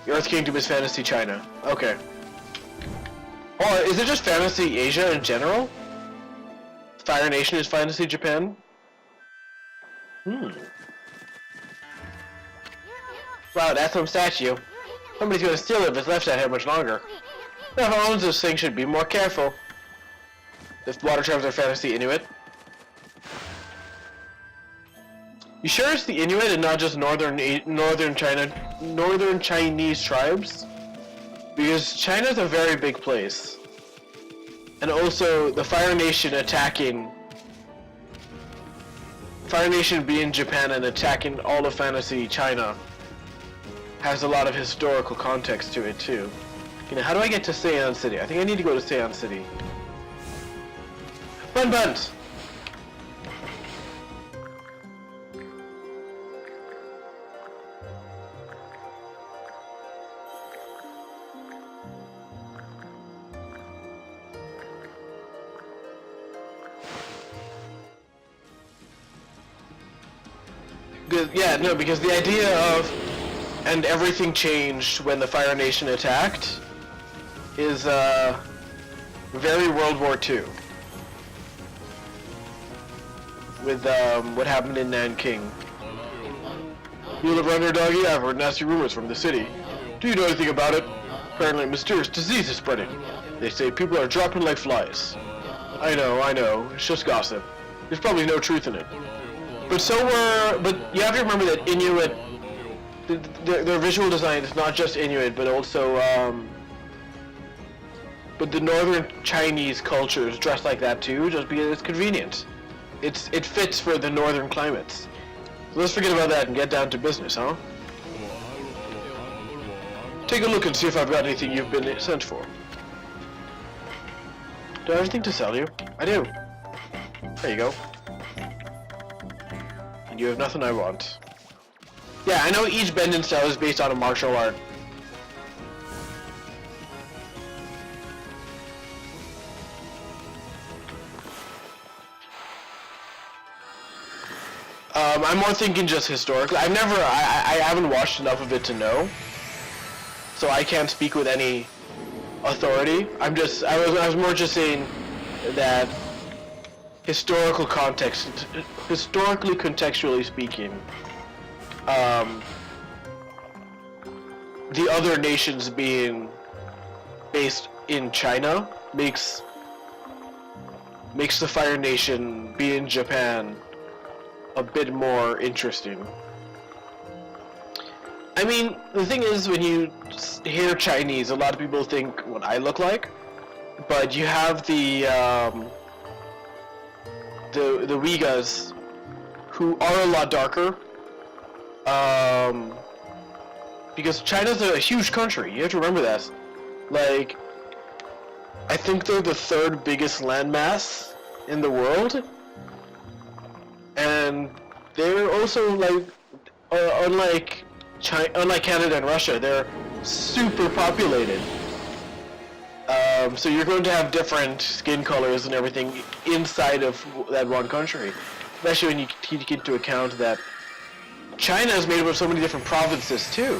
The Earth Kingdom is Fantasy China. Okay. Or is it just Fantasy Asia in general? Fire Nation is Fantasy Japan? Wow, that's some statue. Somebody's gonna steal it if it's left out here much longer. Whoever owns this thing should be more careful. If water tribes are Fantasy Inuit. You sure it's the Inuit and not just northern Chinese tribes? Because China's a very big place. And also, the Fire Nation attacking... Fire Nation being Japan and attacking all of Fantasy China has a lot of historical context to it too. You know, how do I get to Seon City? I think I need to go to Seon City. Bun buns! Yeah, no, because the idea of and everything changed when the Fire Nation attacked is very World War II. With what happened in Nanking. You live around here, doggy? I've heard nasty rumors from the city. Do you know anything about it? Apparently a mysterious disease is spreading. They say people are dropping like flies. I know, it's just gossip. There's probably no truth in it. But you have to remember that Inuit, their visual design is not just Inuit, but also, but the northern Chinese culture is dressed like that too, just because it's convenient. It fits for the northern climates. So let's forget about that and get down to business, huh? Take a look and see if I've got anything you've been sent for. Do I have anything to sell you? I do. There you go. And you have nothing I want. Yeah, I know each bending style is based on a martial art. I'm more thinking just historically. I haven't watched enough of it to know. So I can't speak with any authority. I was more just saying that historically contextually speaking, the other nations being based in China makes the Fire Nation be in Japan a bit more interesting. I mean, the thing is, when you hear Chinese, a lot of people think what I look like, but you have the Uyghurs, who are a lot darker, because China's a huge country. You have to remember that. Like, I think they're the third biggest landmass in the world, and they're also like, unlike Canada and Russia, they're super populated. So you're going to have different skin colors and everything inside of that one country, especially when you take into account that China is made up of so many different provinces too.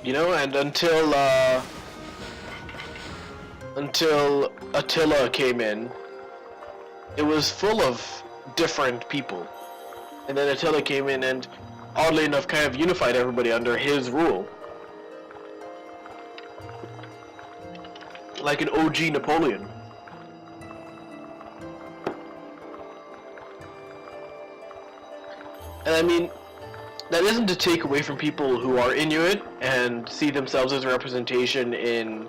You know, and until Attila came in, it was full of different people. And then Attila came in and, oddly enough, kind of unified everybody under his rule. Like an OG Napoleon. And I mean, that isn't to take away from people who are Inuit and see themselves as a representation in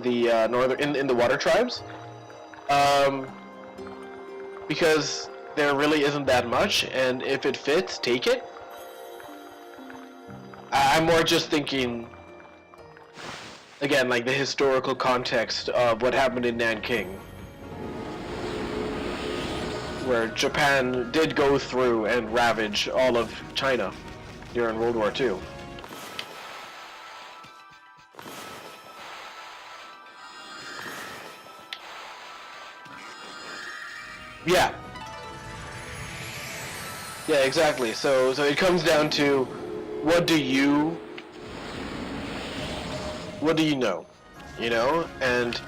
the in the water tribes, because there really isn't that much, and if it fits, take it. I'm more just thinking, again, like the historical context of what happened in Nanking, where Japan did go through and ravage all of China during World War II. Yeah. Yeah, exactly. So it comes down to, what do you know? You know? And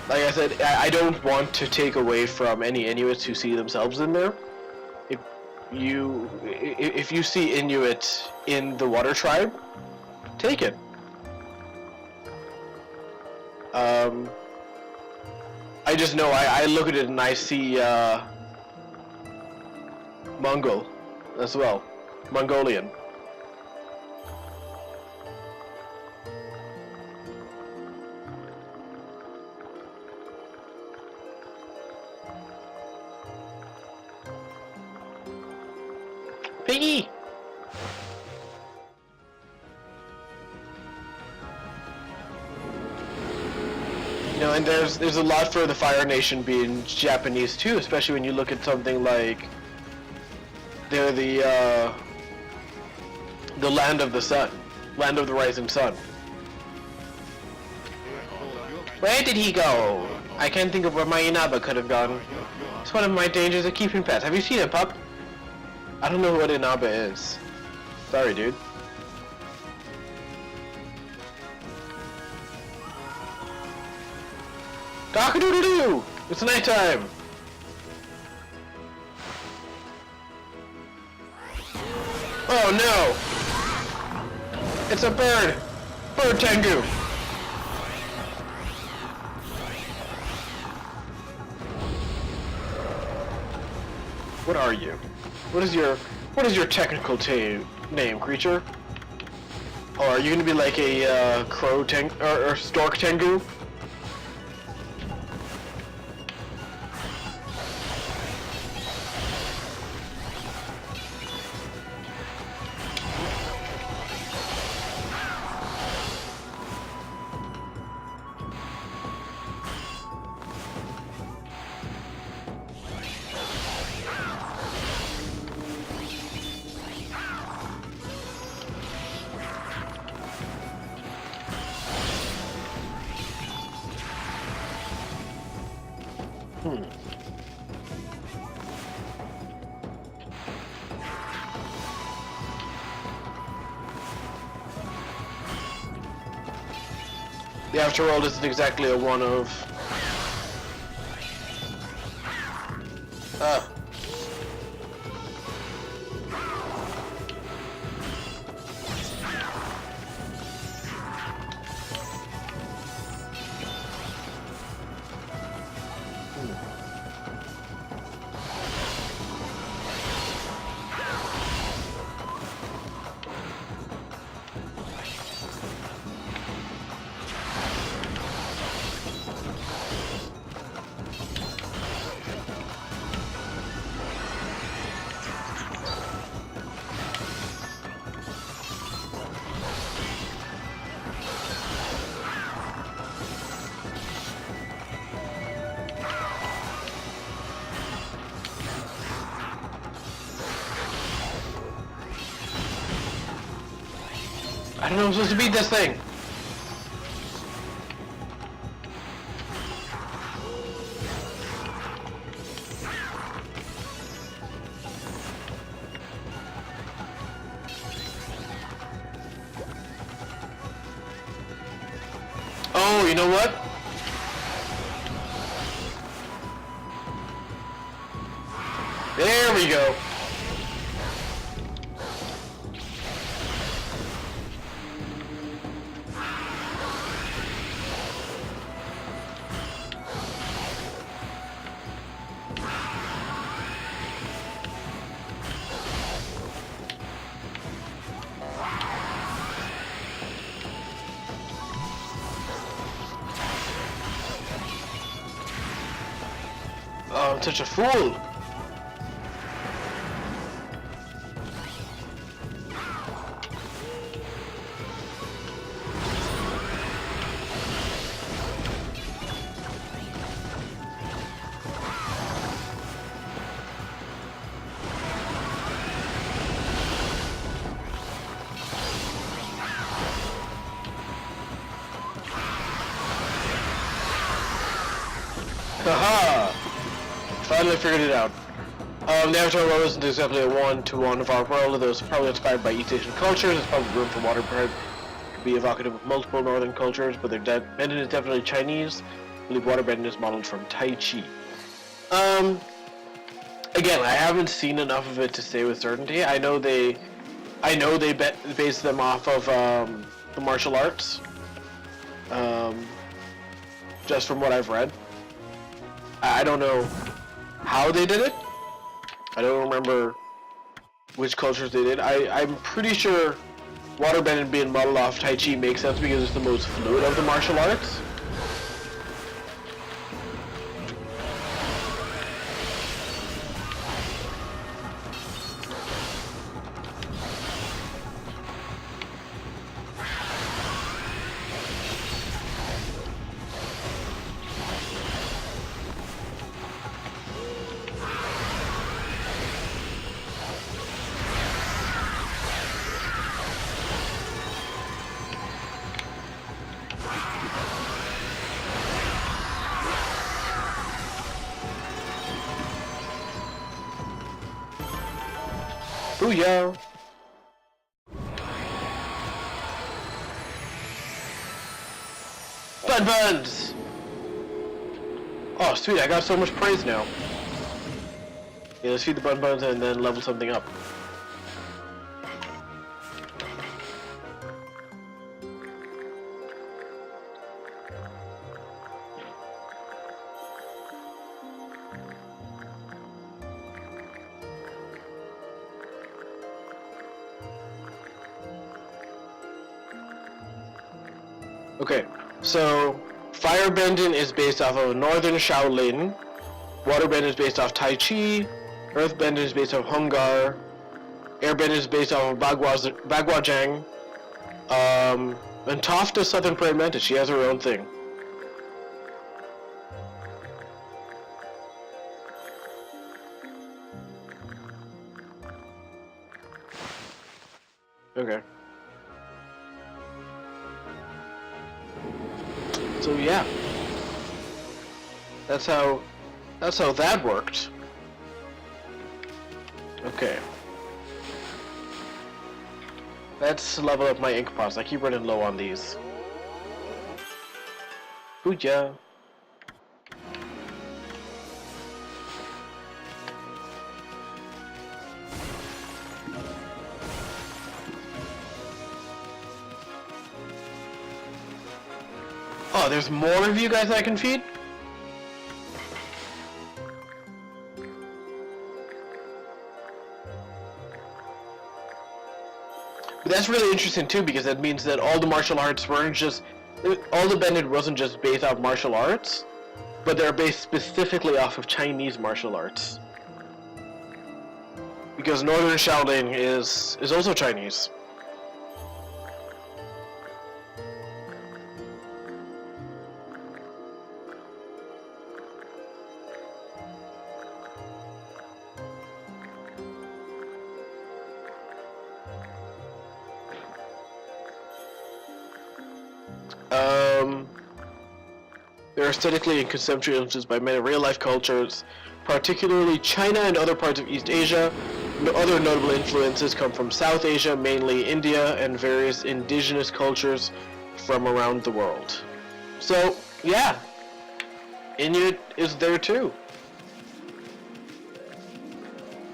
like I said, I don't want to take away from any Inuits who see themselves in there. If you see Inuit in the water tribe, take it. I just know I look at it and I see Mongol as well, Mongolian. Piggy! You know, and there's a lot for the Fire Nation being Japanese too, especially when you look at something like they're the land of the sun, land of the rising sun. Where did he go? I can't think of where my Inaba could have gone. It's one of my dangers of keeping pets. Have you seen it, pup? I don't know what Inaba is. Sorry, dude. Cock-a-doodle-doo! It's nighttime! Oh no! It's a bird! Bird Tengu! What are you? What is your technical name, creature? Oh, are you gonna be like a crow or stork Tengu? The Afterworld isn't exactly a one of... I don't know, I'm supposed to beat this thing. Oh, you know what? There we go. Oh, I'm such a fool. Haha! Finally figured it out. The Avatar world isn't exactly a one-to-one of our world, though it's probably inspired by East Asian cultures. There's probably room for waterbird to be evocative of multiple northern cultures, but their bending is definitely Chinese. I believe waterbending is modeled from Tai Chi. Again, I haven't seen enough of it to say with certainty. I know they base them off of the martial arts. Just from what I've read. I don't know how they did it. I don't remember which cultures they did. I'm pretty sure waterbending being modeled off Tai Chi makes sense because it's the most fluid of the martial arts. Booyah! Bun Buns! Oh, sweet, I got so much praise now. Yeah, let's feed the Bun Buns and then level something up. Okay, so Firebending is based off of Northern Shaolin, Waterbending is based off Tai Chi, Earthbending is based off Hung Gar, Airbending is based off of Bagua Jang, and Toph is Southern Prairie Mantis. She has her own thing. Okay. So yeah, that's how that worked. Okay. Let's level up my ink pots. I keep running low on these. Booyah. Oh, there's more of you guys I can feed? But that's really interesting too, because that means that all the martial arts weren't just... all the Bended wasn't just based off martial arts, but they're based specifically off of Chinese martial arts. Because Northern Shaolin is also Chinese. They're aesthetically and conceptually influenced by many real-life cultures, particularly China and other parts of East Asia. Other notable influences come from South Asia, mainly India, and various indigenous cultures from around the world. So, yeah, Inuit is there too.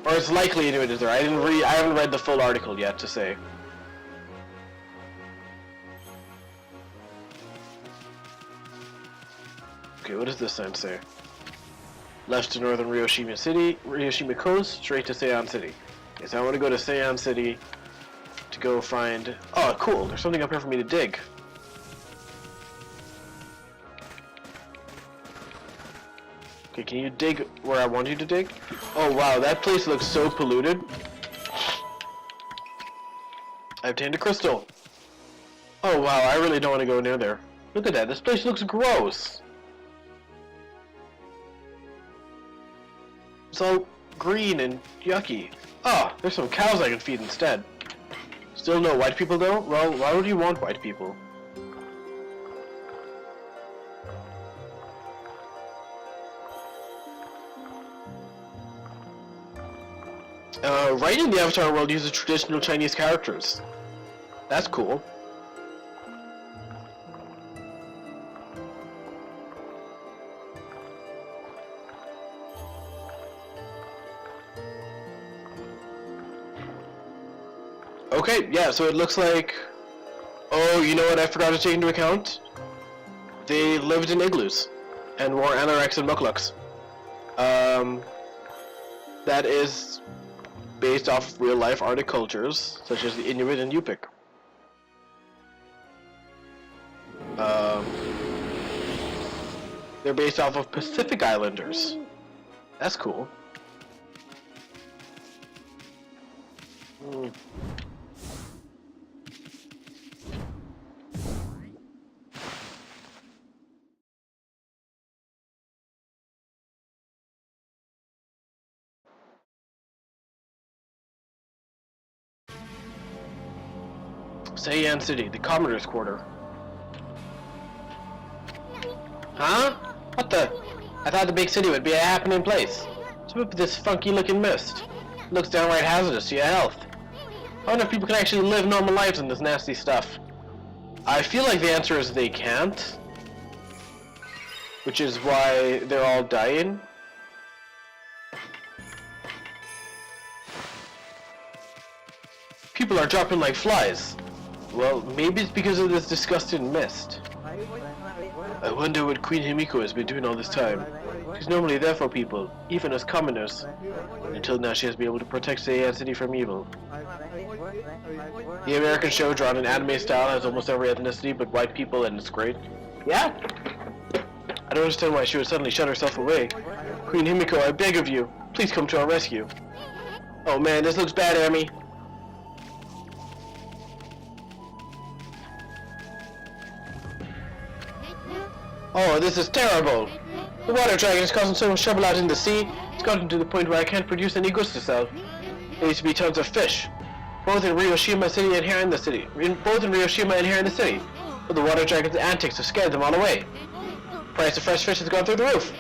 Or it's likely Inuit is there. I haven't read the full article yet to say. Okay, what does this sign say? Left to northern Ryoshima Coast, straight to Seian City. Okay, so I want to go to Seian City to go find... Oh, cool, there's something up here for me to dig. Okay, can you dig where I want you to dig? Oh wow, that place looks so polluted. I obtained a crystal. Oh wow, I really don't want to go near there. Look at that, this place looks gross. It's all green and yucky. Oh, there's some cows I can feed instead. Still no white people though? Well, why would you want white people? Writing in the Avatar world uses traditional Chinese characters. That's cool. Okay, yeah, so it looks like... Oh, you know what I forgot to take into account? They lived in igloos and wore anoraks and mukluks. That is based off of real-life Arctic cultures, such as the Inuit and Yupik. They're based off of Pacific Islanders. That's cool. Seian City, the Commoner's Quarter. Huh? What the? I thought the big city would be a happening place. What's up with this funky looking mist? It looks downright hazardous to your health. I wonder if people can actually live normal lives in this nasty stuff. I feel like the answer is they can't. Which is why they're all dying. People are dropping like flies. Well, maybe it's because of this disgusting mist. I wonder what Queen Himiko has been doing all this time. She's normally there for people, even as commoners. Until now she has been able to protect Seian City from evil. The American show, drawn in anime style, has almost every ethnicity but white people, and it's great. Yeah? I don't understand why she would suddenly shut herself away. Queen Himiko, I beg of you, please come to our rescue. Oh man, this looks bad, Amy. Oh, this is terrible! The water dragon is causing so much trouble out in the sea, it's gotten to the point where I can't produce any goods to sell. There used to be tons of fish, both in Ryoshima City and here in the city. But the water dragon's antics have scared them all away. Price of fresh fish has gone through the roof.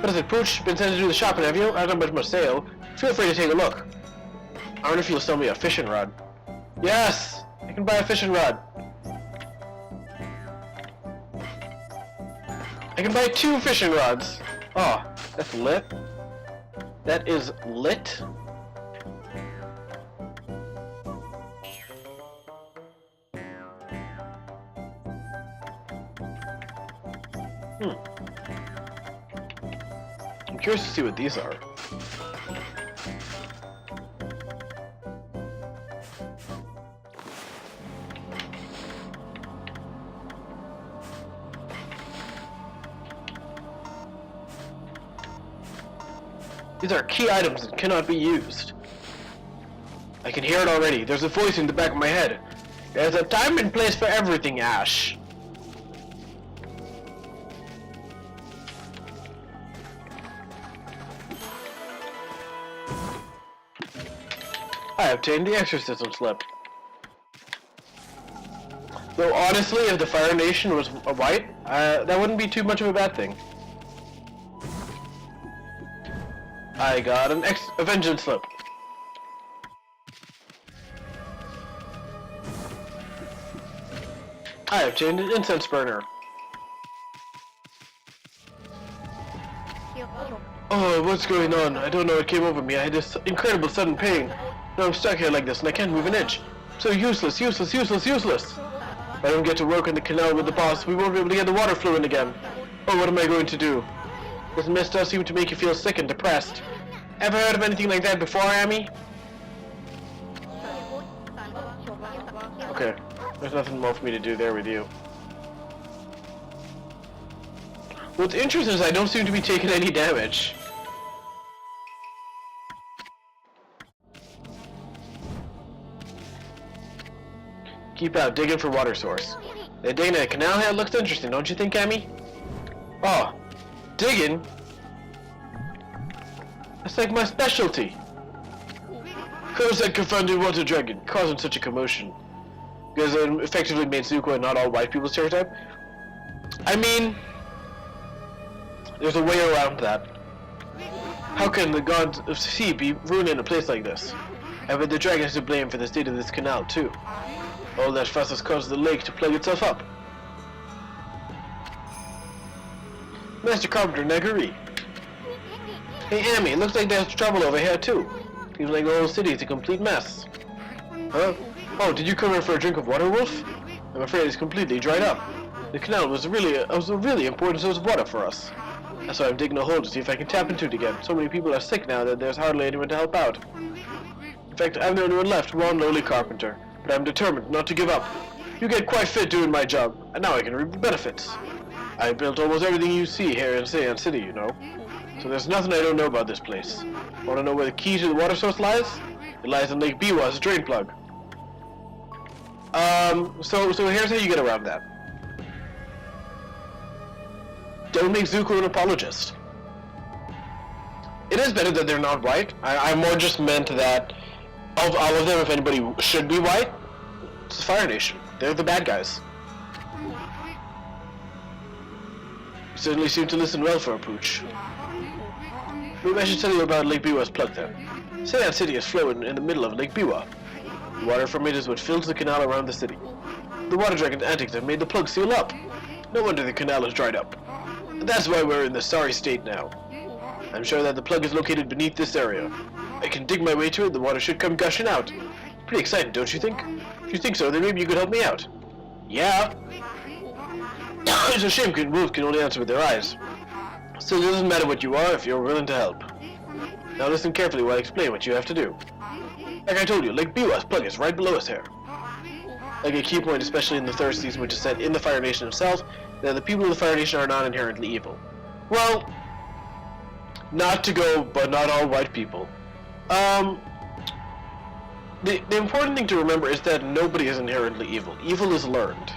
What is it, Pooch? Been sent to do the shopping, have you? I don't have much sale. Feel free to take a look. I wonder if you'll sell me a fishing rod. Yes! I can buy a fishing rod. I can buy 2 fishing rods. Oh, that's lit. That is lit. I'm curious to see what these are. These are key items that cannot be used. I can hear it already. There's a voice in the back of my head. There's a time and place for everything, Ash. I obtained the exorcism slip. Though honestly, if the Fire Nation was white, that wouldn't be too much of a bad thing. I got a vengeance slip. I obtained an incense burner. Oh, what's going on? I don't know what came over me. I had this incredible sudden pain. Now I'm stuck here like this and I can't move an inch. So useless, useless, useless, useless. If I don't get to work in the canal with the boss, we won't be able to get the water flowing again. Oh, what am I going to do? This mess does seem to make you feel sick and depressed. Ever heard of anything like that before, Amy? Okay, there's nothing more for me to do there with you. What's interesting is I don't seem to be taking any damage. Keep out, digging for water source. They're digging at a canal here? It looks interesting, don't you think, Amy? Oh, digging? That's like my specialty. Curse that confounded water dragon, causing such a commotion. Because it effectively made Zuko and not all white people stereotype. I mean, there's a way around that. How can the gods of the sea be ruining a place like this? I bet the dragon is to blame for the state of this canal, too. All that fuss has caused the lake to plague itself up. Master Carpenter Nagari. Hey Amy, looks like there's trouble over here too. Seems like the whole city is a complete mess. Huh? Oh, did you come here for a drink of water, Wolf? I'm afraid it's completely dried up. The canal was a really important source of water for us. That's why I'm digging a hole to see if I can tap into it again. So many people are sick now that there's hardly anyone to help out. In fact, I'm the only one left, one lowly carpenter. But I'm determined not to give up. You get quite fit doing my job, and now I can reap the benefits. I built almost everything you see here in Saiyan City, you know. So there's nothing I don't know about this place. Want to know where the key to the water source lies? It lies in Lake Biwa's drain plug. So here's how you get around that. Don't make Zuko an apologist. It is better that they're not white. I more just meant that of all of them, if anybody should be white, it's the Fire Nation. They're the bad guys. You certainly seem to listen well for a pooch. Maybe I should tell you about Lake Biwa's plug then. Saiyan City is flowing in the middle of Lake Biwa. The water from it is what fills the canal around the city. The water dragon's antics have made the plug seal up. No wonder the canal is dried up. And that's why we're in the sorry state now. I'm sure that the plug is located beneath this area. I can dig my way to it, the water should come gushing out. Pretty exciting, don't you think? If you think so, then maybe you could help me out. Yeah. It's a shame wolves can only answer with their eyes. Still, it doesn't matter what you are if you're willing to help. Now listen carefully while I explain what you have to do. Like I told you, Lake Biwa's plug is right below us here. Like a key point, especially in the third season, which is set in the Fire Nation itself, that the people of the Fire Nation are not inherently evil. Well, not to go, but not all white people. The important thing to remember is that nobody is inherently evil. Evil is learned.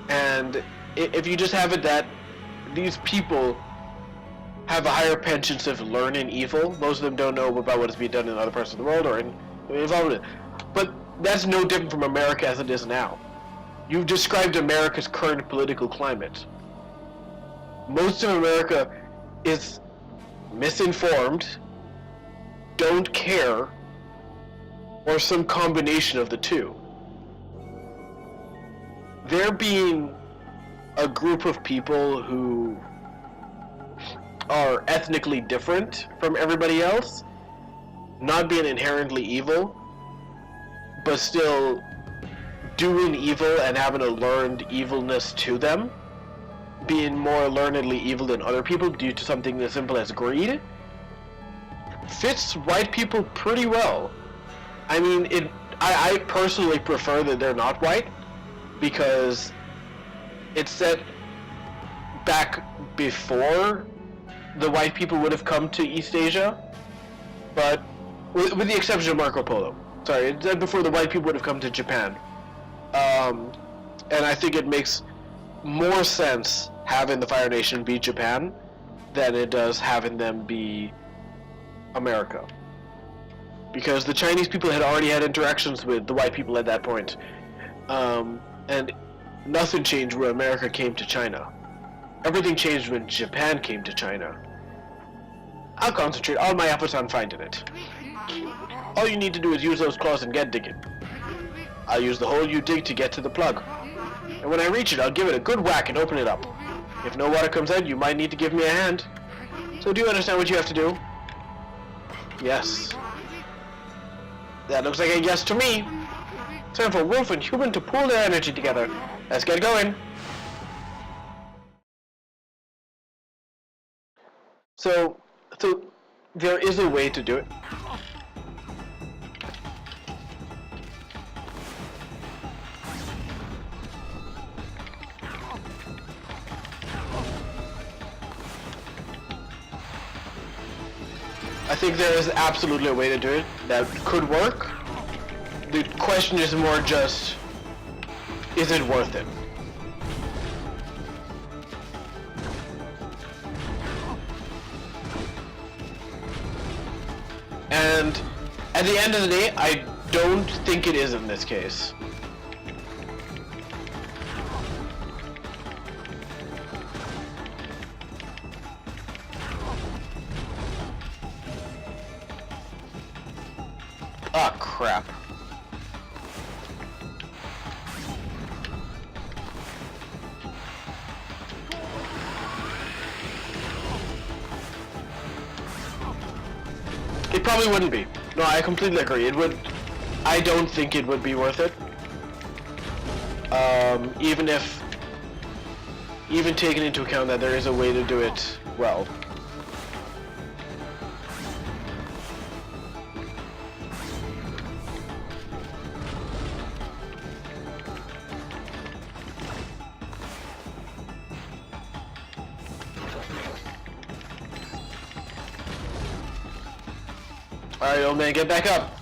And if you just have it that these people have a higher penchant of learning evil, most of them don't know about what is being done in other parts of the world or involved in it. But that's no different from America as it is now. You've described America's current political climate. Most of America is misinformed, don't care, or some combination of the two. There being a group of people who are ethnically different from everybody else, not being inherently evil, but still doing evil and having a learned evilness to them, being more learnedly evil than other people due to something as simple as greed, fits white people pretty well. I mean, I personally prefer that they're not white, because it's set back before the white people would have come to East Asia, but with the exception of Marco Polo. Sorry, it's set before the white people would have come to Japan. And I think it makes more sense having the Fire Nation be Japan than it does having them be America. Because the Chinese people had already had interactions with the white people at that point. And nothing changed when America came to China. Everything changed when Japan came to China. I'll concentrate all my efforts on finding it. All you need to do is use those claws and get digging. I'll use the hole you dig to get to the plug. And when I reach it, I'll give it a good whack and open it up. If no water comes out, you might need to give me a hand. So do you understand what you have to do? Yes. That looks like a yes to me. Time for Wolf and Human to pool their energy together. Let's get going. So there is a way to do it. I think there is absolutely a way to do it that could work. The question is more just, is it worth it? And at the end of the day, I don't think it is in this case. Ah, crap. It probably wouldn't be. No, I completely agree. I don't think it would be worth it. Even taking into account that there is a way to do it well. Alright, old man, get back up.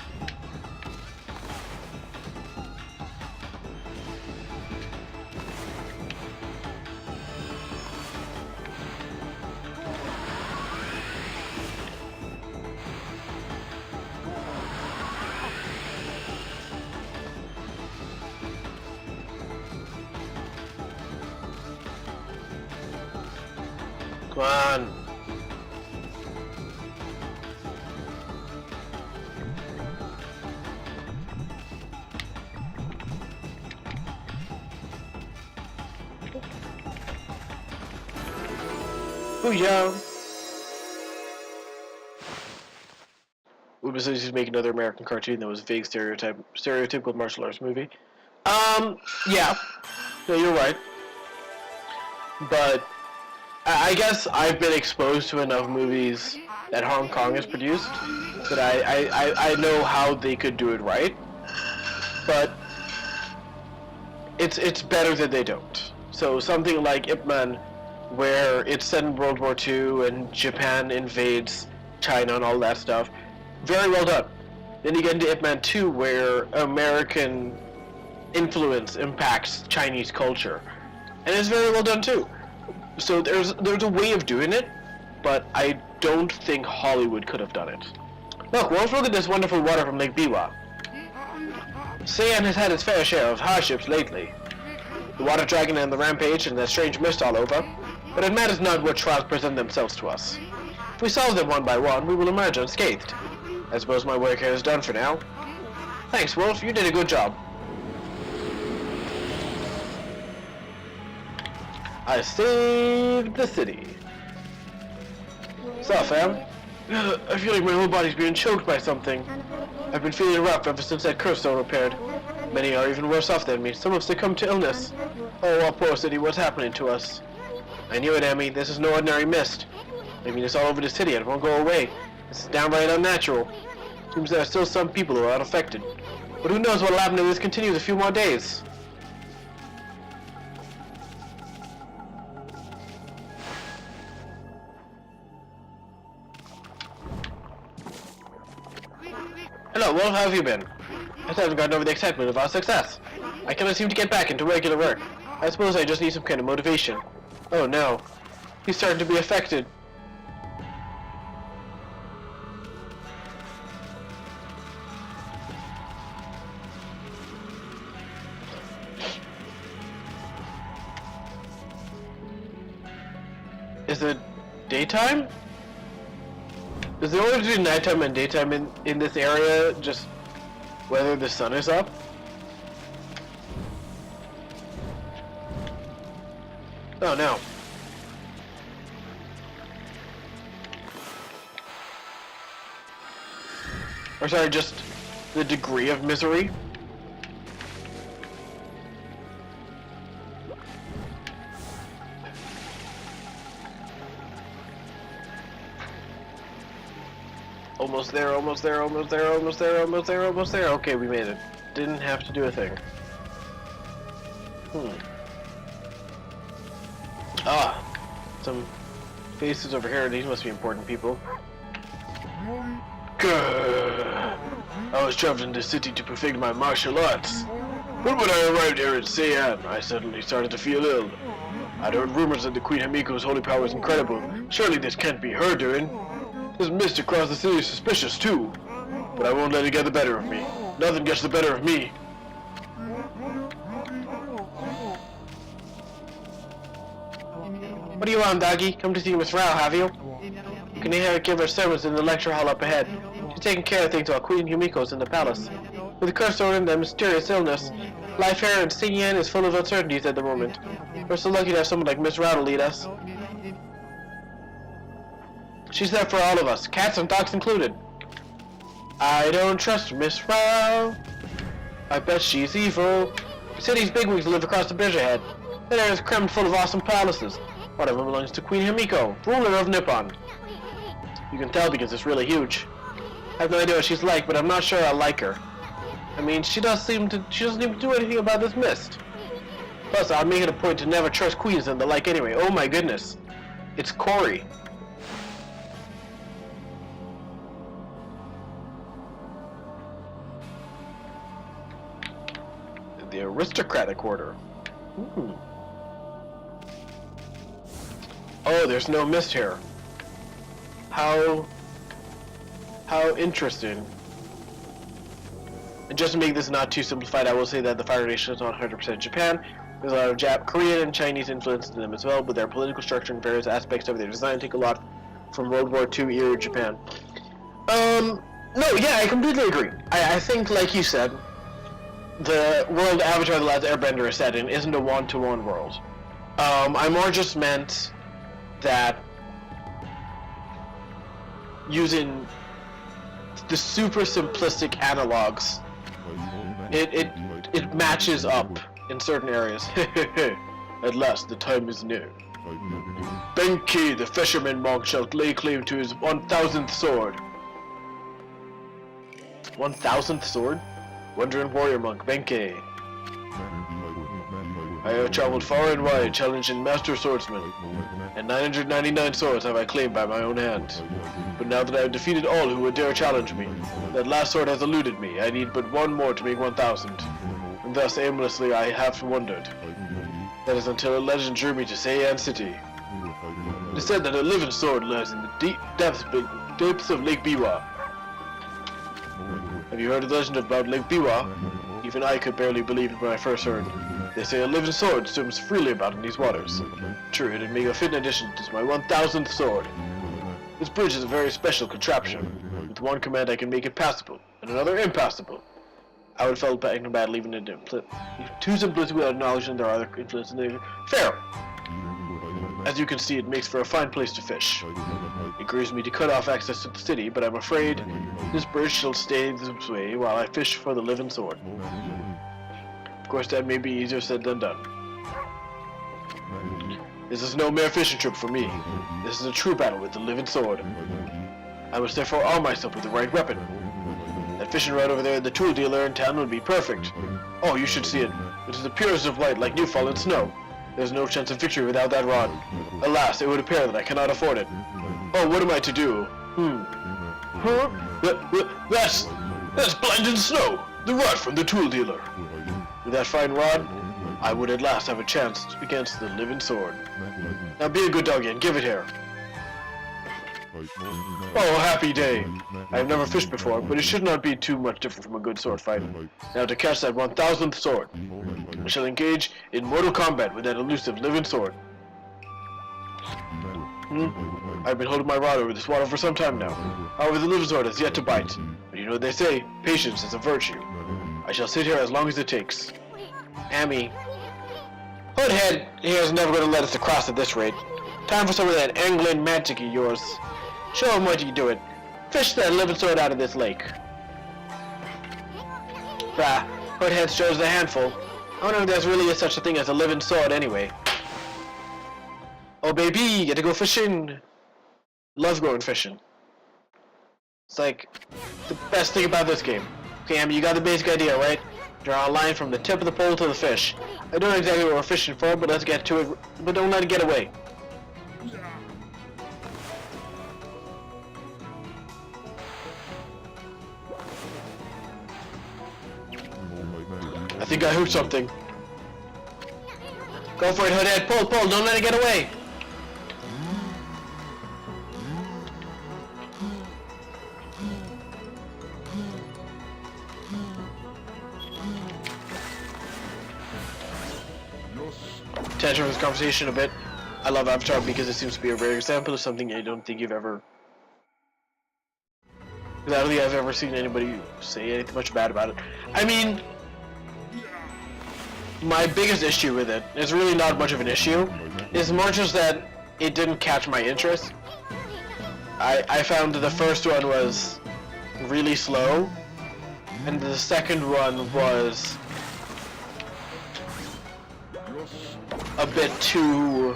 Come on. Booyah! We decided to make another American cartoon that was a vague stereotypical martial arts movie. Yeah. No, you're right. But I guess I've been exposed to enough movies that Hong Kong has produced that I know how they could do it right. But it's better that they don't. So something like Ip Man, where it's set in World War II and Japan invades China and all that stuff, very well done. Then you get into Ip Man 2, where American influence impacts Chinese culture, and it's very well done too. So there's a way of doing it, but I don't think Hollywood could have done it. Look, Wolf, look at this wonderful water from Lake Biwa. Siam has had its fair share of hardships lately. The water dragon and the rampage and the strange mist all over, but it matters not what trials present themselves to us. If we solve them one by one, we will emerge unscathed. I suppose my work here is done for now. Thanks, Wolf, you did a good job. I saved the city. So, fam? I feel like my whole body's being choked by something. I've been feeling rough ever since that curse stone repaired. Many are even worse off than me. Some have succumbed to illness. Oh, our poor city, what's happening to us? I knew it, Emmy. This is no ordinary mist. I mean, it's all over the city and it won't go away. It's downright unnatural. Seems there are still some people who are unaffected. But who knows what'll happen if this continues a few more days. Hello, Wolf, how have you been? I still haven't gotten over the excitement of our success. I cannot seem to get back into regular work. I suppose I just need some kind of motivation. Oh no. He's starting to be affected. Is it daytime? Is the order between nighttime and daytime in this area just whether the sun is up? Oh no. Or sorry, just the degree of misery? Almost there, almost there, almost there, almost there, almost there, almost there. Okay, we made it. Didn't have to do a thing. Ah, some faces over here. These must be important people. Grr. I was traveling to the city to perfect my martial arts. But when I arrived here in Seian, I suddenly started to feel ill. I'd heard rumors that the Queen Himiko's holy power is incredible. Surely this can't be her doing. This mist across the city is suspicious too. But I won't let it get the better of me. Nothing gets the better of me. What do you want, doggy? Come to see Miss Rao, have you? You can hear her give her sermons in the lecture hall up ahead. She's taking care of things while Queen Himiko's in the palace. With the curse sword and that mysterious illness, life here in Seian is full of uncertainties at the moment. We're so lucky to have someone like Miss Rao to lead us. She's there for all of us, cats and dogs included. I don't trust Miss Rao. I bet she's evil. The city's bigwigs live across the bridge ahead. That area is crammed full of awesome palaces. One of them belongs to Queen Himiko, ruler of Nippon. You can tell because it's really huge. I have no idea what she's like, but I'm not sure I like her. I mean, she doesn't even do anything about this mist. Plus, I'll make it a point to never trust queens and the like anyway. Oh my goodness. It's Cory. The aristocratic order. Oh, there's no mist here. How interesting. And just to make this not too simplified, I will say that the Fire Nation is not 100% Japan. There's a lot of Korean and Chinese influence in them as well, but their political structure and various aspects of their design take a lot from World War II era Japan. No, yeah, I completely agree. I think, like you said, the world Avatar The Last Airbender is set in isn't a one-to-one world. I more just meant that using the super simplistic analogs, it matches up in certain areas. At last, the time is near. Benkei, the fisherman monk, shall lay claim to his 1,000th sword. 1,000th sword? Wandering warrior monk, Benkei. I have traveled far and wide, challenging master swordsmen, and 999 swords have I claimed by my own hand. But now that I have defeated all who would dare challenge me, that last sword has eluded me. I need but one more to make 1,000. And thus aimlessly I have wandered. That is until a legend drew me to Seian City. It is said that a living sword lies in the deep depths of Lake Biwa. Have you heard the legend about Lake Biwa? Even I could barely believe it when I first heard. They say a living sword swims freely about in these waters. True, it'd make a fitting addition to my 1,000th sword. This bridge is a very special contraption. With one command I can make it passable, and another impassable. I would have felt bad leaving it too simplistic without acknowledging there are other influences in the fair. As you can see, it makes for a fine place to fish. It grieves me to cut off access to the city, but I'm afraid this bridge shall stay this way while I fish for the living sword. Of course, that may be easier said than done. This is no mere fishing trip for me. This is a true battle with the living sword. I must therefore arm myself with the right weapon. That fishing rod over there at the tool dealer in town would be perfect. Oh, you should see it. It is the purest of white, like new fallen snow. There's no chance of victory without that rod. Alas, it would appear that I cannot afford it. Oh, what am I to do? Huh? That's blinding snow! The rod from the tool dealer! With that fine rod, I would at last have a chance against the living sword. Now be a good doggy and give it here. Oh, happy day! I have never fished before, but it should not be too much different from a good sword fight. Now to catch that 1,000th sword, I shall engage in mortal combat with that elusive living sword. I've been holding my rod over this water for some time now. However, the living sword has yet to bite. But you know what they say, patience is a virtue. I shall sit here as long as it takes. Amy. Hoodhead here is never going to let us across at this rate. Time for some of that angling magic of yours. Show him what you do it. Fish that living sword out of this lake. Bah, Hoodhead shows a handful. I wonder if there's really such a thing as a living sword anyway. Oh baby, get to go fishing. Love going fishing. It's like the best thing about this game. Okay, Amy, you got the basic idea, right? Draw a line from the tip of the pole to the fish. I don't know exactly what we're fishing for, but let's get to it. But don't let it get away. I think I hooked something. Go for it, Hoodhead. Pull, pull. Don't let it get away. Tension for this conversation a bit. I love Avatar because it seems to be a rare example of something I don't think you've ever... I don't think I've ever seen anybody say anything much bad about it. I mean... my biggest issue with it is really not much of an issue. It's more just that it didn't catch my interest. I found the first one was really slow, and the second one was a bit too...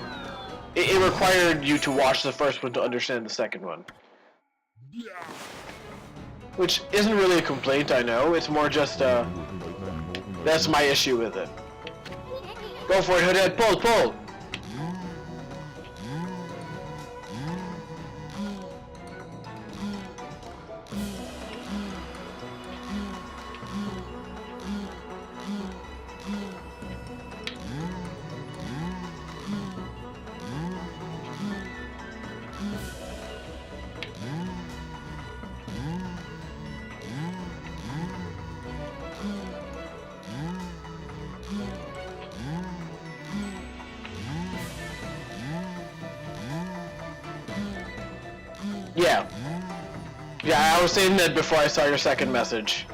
It required you to watch the first one to understand the second one. Which isn't really a complaint, I know. It's more just, that's my issue with it. Go for it, Hoodhead. Pull, pull! Yeah. Yeah, I was saying that before I saw your second message.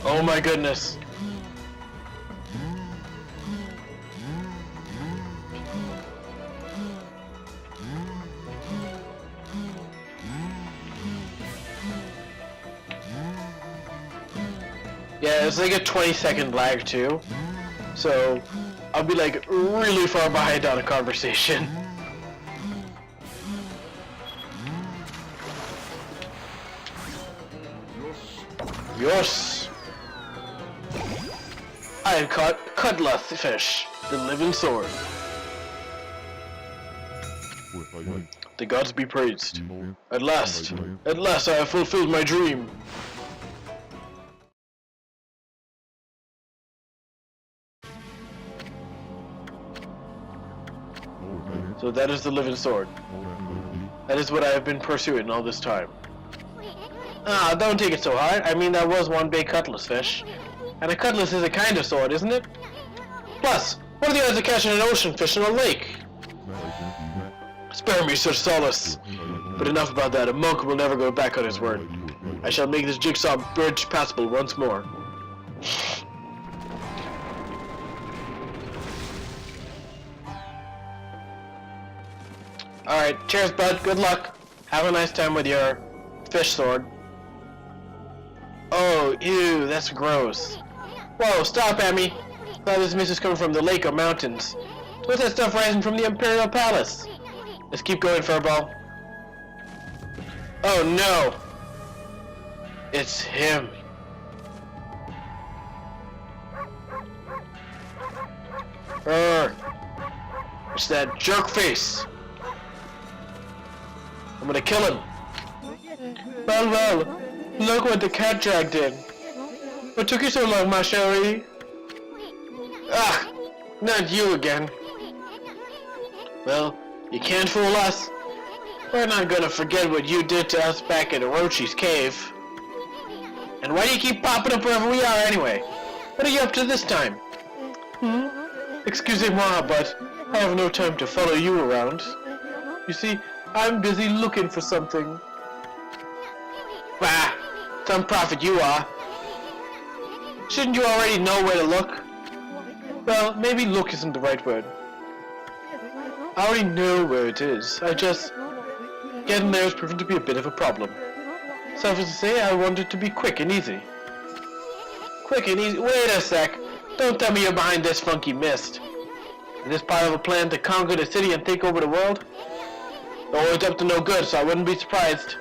Oh my goodness. Yeah, it's like a 20-second lag too. So I'll be like really far behind on a conversation. Yes. I have caught Cutlass Fish, the living sword. The gods be praised. At last I have fulfilled my dream. So that is the living sword. That is what I have been pursuing all this time. Ah, don't take it so hard. I mean, that was one big cutlass fish. And a cutlass is a kind of sword, isn't it? Plus, what are the odds of catching an ocean fish in a lake? Spare me such solace. But enough about that. A monk will never go back on his word. I shall make this jigsaw bridge passable once more. Alright, cheers bud, good luck. Have a nice time with your fish sword. Oh, ew, that's gross. Whoa, stop, Amy. Thought this mist is coming from the lake or mountains. What's that stuff rising from the Imperial Palace? Let's keep going, Furball. Oh no! It's him. It's that jerk face. I'm gonna kill him. Well, look what the cat dragged in. What took you so long, ma chérie? Ah, not you again. Well, you can't fool us. We're not gonna forget what you did to us back in Orochi's cave. And why do you keep popping up wherever we are anyway? What are you up to this time? Excusez-moi, but I have no time to follow you around. You see, I'm busy looking for something. Bah, some prophet you are. Shouldn't you already know where to look? Well, maybe look isn't the right word. I already know where it is. Getting there has proven to be a bit of a problem. Suffice to say, I want it to be quick and easy. Quick and easy? Wait a sec. Don't tell me you're behind this funky mist. Is this part of a plan to conquer the city and take over the world? Oh, it's up to no good, so I wouldn't be surprised.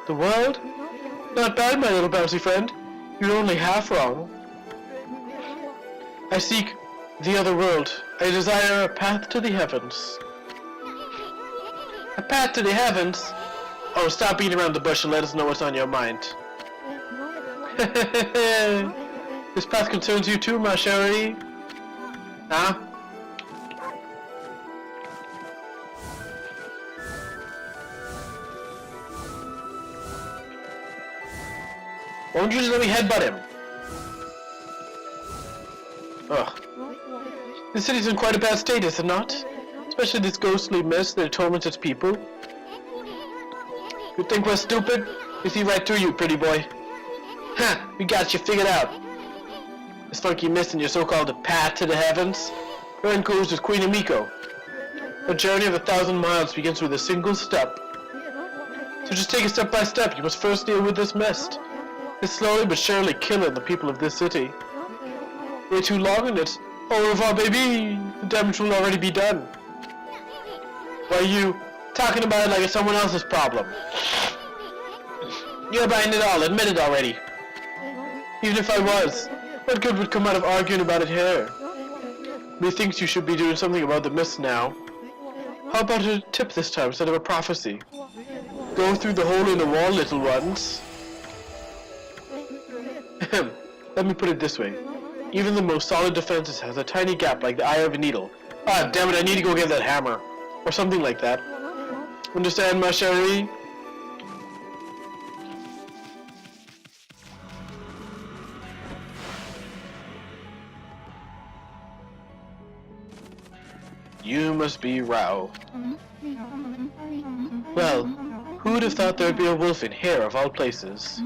The world? Not bad, my little bouncy friend. You're only half wrong. I seek the other world. I desire a path to the heavens. A path to the heavens? Oh, stop beating around the bush and let us know what's on your mind. This path concerns you too, ma chérie. Huh? Why don't you just let me headbutt him? Ugh. This city's in quite a bad state, is it not? Especially this ghostly mist that torments its people. You think we're stupid? We see right through you, pretty boy. Ha! We got you figured out. This funky mist and your so-called path to the heavens. We're in cahoots with Queen Himiko. A journey of 1,000 miles begins with a single step. So just take it step by step. You must first deal with this mist. It's slowly but surely killing the people of this city. Way too long and it's au revoir, baby. The damage will already be done. Why are you talking about it like it's someone else's problem? You're behind it all. Admit it already. Even if I was, what good would come out of arguing about it here? Methinks you should be doing something about the mist now. How about a tip this time instead of a prophecy? Go through the hole in the wall, little ones. Let me put it this way. Even the most solid defenses has a tiny gap like the eye of a needle. Ah, damn it, I need to go get that hammer. Or something like that. Understand, ma chérie? You must be Rao. Well, who would have thought there would be a wolf in here of all places?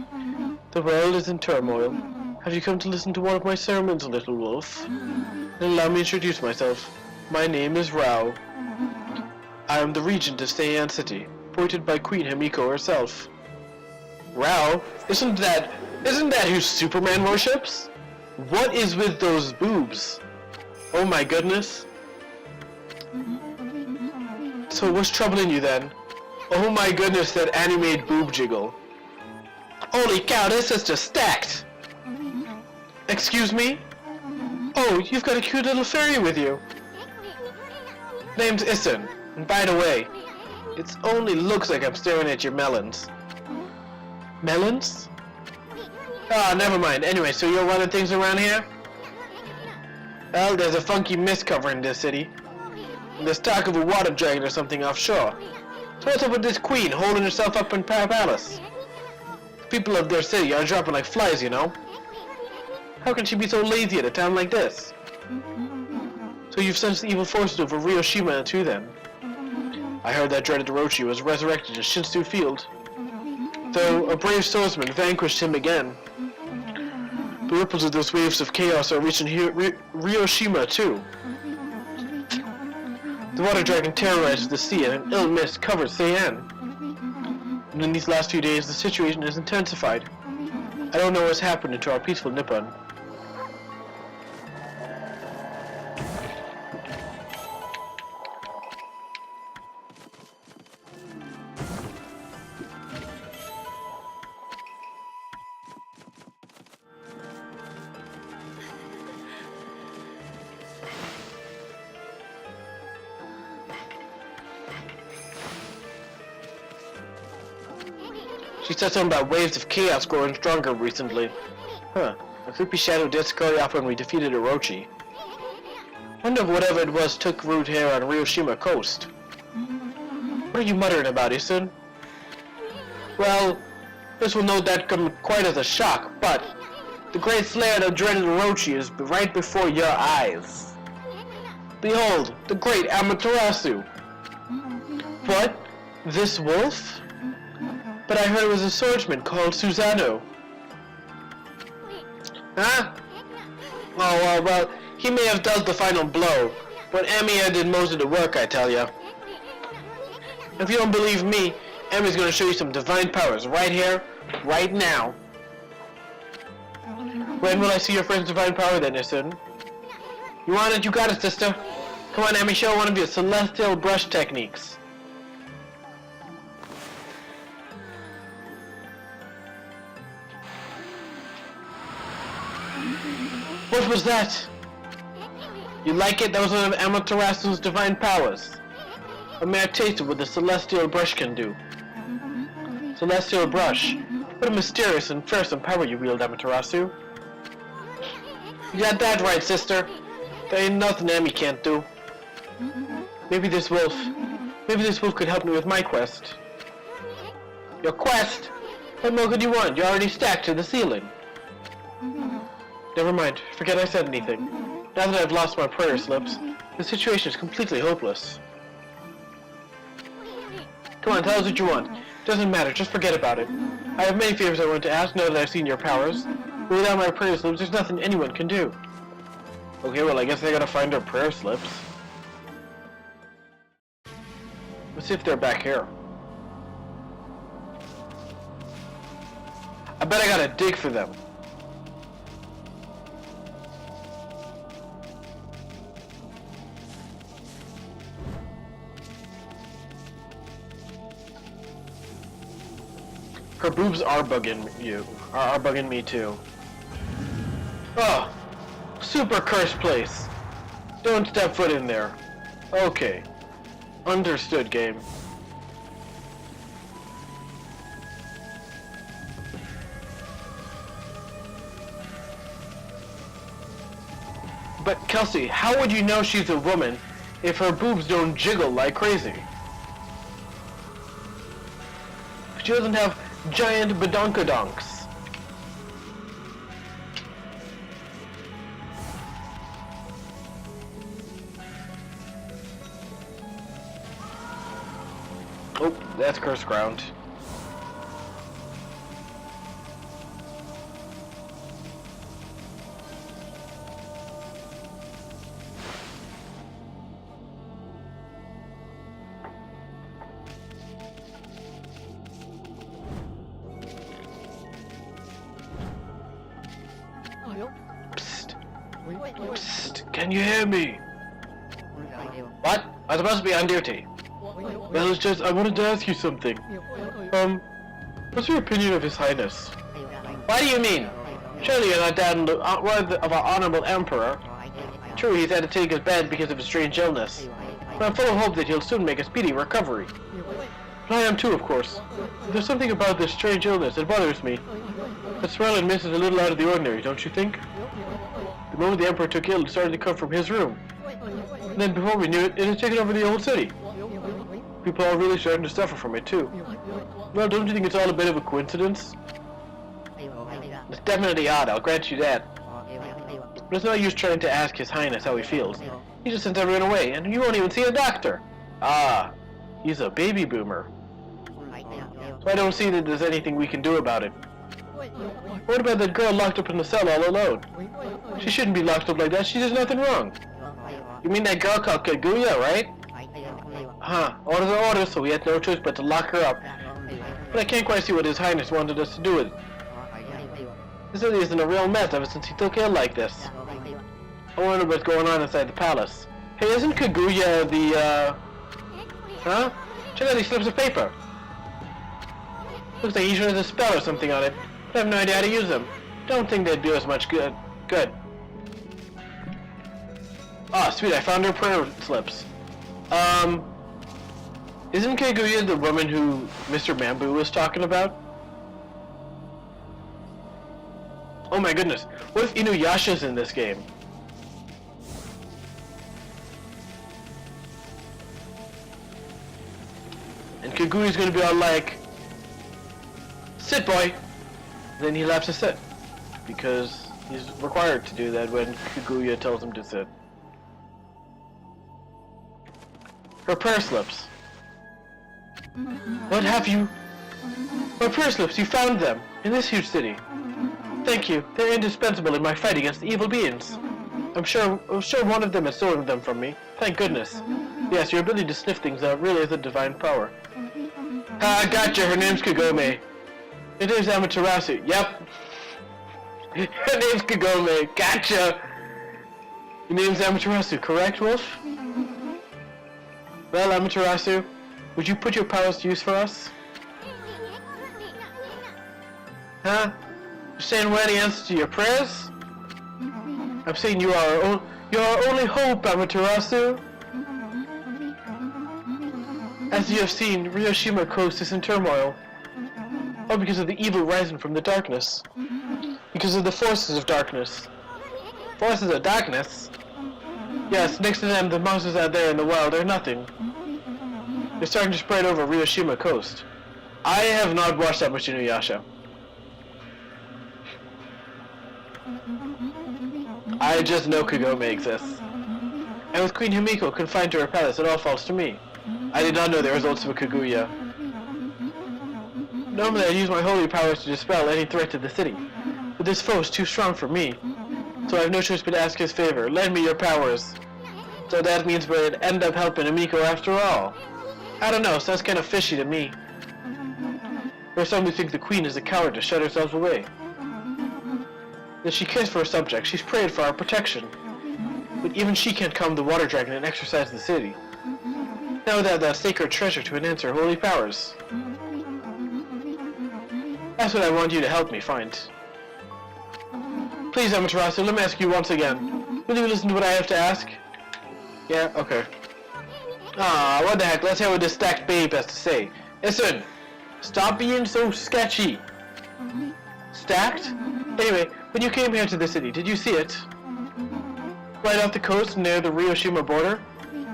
The world is in turmoil. Have you come to listen to one of my sermons, little wolf? Then allow me to introduce myself. My name is Rao. I am the regent of Seian City, appointed by Queen Himiko herself. Rao? Isn't that who Superman worships? What is with those boobs? Oh my goodness. So what's troubling you then? Oh my goodness, that animated boob jiggle. Holy cow, this is just stacked! Excuse me? Oh, you've got a cute little fairy with you. Name's Issen, and by the way, it only looks like I'm staring at your melons. Melons? Ah, never mind. Anyway, so you're running things around here? Well, there's a funky mist covering this city. And there's talk of a water dragon or something offshore. So what's up with this queen holding herself up in Power Palace? The people of their city are dropping like flies, you know. How can she be so lazy at a time like this? So you've sent the evil forces over Ryoshima too then? I heard that dreaded Orochi was resurrected in Shinsu Field. Though a brave swordsman vanquished him again. The ripples of those waves of chaos are reaching Ryoshima too. The water dragon terrorizes the sea and an ill mist covers Seian. And in these last few days the situation has intensified. I don't know what's happened to our peaceful Nippon. She said something about waves of chaos growing stronger recently. Huh. A creepy shadow did scurry off when we defeated Orochi. I wonder if whatever it was took root here on Ryoshima Coast. What are you muttering about, Isun? Well, this will no doubt come quite as a shock, but the great slayer of dreaded Orochi is right before your eyes. Behold, the great Amaterasu. What? This wolf? But I heard it was a swordsman called Susanoo. Huh? Oh, well, he may have dealt the final blow, but Emiya did most of the work, I tell ya. If you don't believe me, Emiya's gonna show you some divine powers right here, right now. When will I see your friend's divine power then, Isun? You want it? You got it, sister. Come on, Emi, show one of your celestial brush techniques. What was that? You like it? That was one of Amaterasu's divine powers. A mere taste of what the celestial brush can do. Celestial brush. What a mysterious and fearsome power you wield, Amaterasu. You got that right, sister. There ain't nothing Emi can't do. Maybe this wolf could help me with my quest. Your quest? What more could you want? You're already stacked to the ceiling. Never mind. Forget I said anything. Now that I've lost my prayer slips, the situation is completely hopeless. Come on, tell us what you want. Doesn't matter, just forget about it. I have many favors I want to ask now that I've seen your powers. But without my prayer slips, there's nothing anyone can do. Okay, well, I guess I gotta find our prayer slips. Let's see if they're back here. I bet I gotta dig for them. Her boobs are bugging you. Are bugging me too. Oh, super cursed place. Don't step foot in there. Okay. Understood, game. But Kelsey, how would you know she's a woman if her boobs don't jiggle like crazy? She doesn't have giant badonkadonks. Oh, that's cursed ground. Psst. Psst. Can you hear me? What? I'm supposed to be on duty. Well, it's just, I wanted to ask you something. What's your opinion of His Highness? What do you mean? Surely you're not down the word of our honorable emperor. True, he's had to take his bed because of a strange illness. But I'm full of hope that he'll soon make a speedy recovery. But I am too, of course. But there's something about this strange illness that bothers me. The smell and mist is a little out of the ordinary, don't you think? The moment the emperor took ill, it started to come from his room. And then before we knew it, it had taken over the whole city. People are really starting to suffer from it too. Well, don't you think it's all a bit of a coincidence? It's definitely odd, I'll grant you that. But it's no use trying to ask His Highness how he feels. He just sent everyone away, and you won't even see a doctor. Ah, he's a baby boomer. So I don't see that there's anything we can do about it. What about that girl locked up in the cell all alone? She shouldn't be locked up like that, she does nothing wrong. You mean that girl called Kaguya, right? Huh, orders are orders, so we had no choice but to lock her up. But I can't quite see what His Highness wanted us to do with it. This city is in a real mess ever since he took ill like this. I wonder what's going on inside the palace. Hey, isn't Kaguya the, Huh? Check out these slips of paper. Looks like he has a spell or something on it, but I have no idea how to use them. Don't think they'd do us much good. Good. Ah, sweet, I found her prayer slips. Isn't Kaguya the woman who Mr. Bamboo was talking about? Oh my goodness, what if Inuyasha's in this game? And Kaguya's gonna be all like, sit boy! Then he'll have to sit. Because he's required to do that when Kaguya tells him to sit. Her prayer slips. What have you? My prayer slips, you found them, in this huge city. Thank you, they're indispensable in my fight against the evil beings. I'm sure one of them has stolen them from me. Thank goodness. Yes, your ability to sniff things out really is a divine power. Ah, gotcha, her name's Kagome. Her name's Amaterasu, yep. Her name's Kagome, gotcha! Your name's Amaterasu, correct, Wolf? Well, Amaterasu, would you put your powers to use for us? Huh? You're saying we're the answer to your prayers? I'm saying you are our only hope, Amaterasu. As you have seen, Ryoshima Coast is in turmoil. All because of the evil rising from the darkness. Because of the forces of darkness. Forces of darkness? Yes, next to them, the monsters out there in the wild are nothing. They're starting to spread over Ryoshima Coast. I have not watched that much Inuyasha. I just know Kagome exists. And with Queen Himiko confined to her palace, it all falls to me. I did not know the results of a Kaguya. Normally I'd use my holy powers to dispel any threat to the city, but this foe is too strong for me. So I have no choice but to ask his favor. Lend me your powers. So that means we'd end up helping Himiko after all. I don't know, sounds kind of fishy to me. There are some who think the queen is a coward to shut herself away. That she cares for her subjects, she's prayed for our protection. But even she can't calm the water dragon and exorcise the city. Now without that sacred treasure to enhance her holy powers. That's what I want you to help me find. Please, Amaterasu, let me ask you once again. Will you listen to what I have to ask? Yeah, okay. Ah, what the heck, let's hear what this stacked babe has to say. Listen, stop being so sketchy. Stacked? Anyway, when you came here to the city, did you see it? Right off the coast near the Ryoshima border,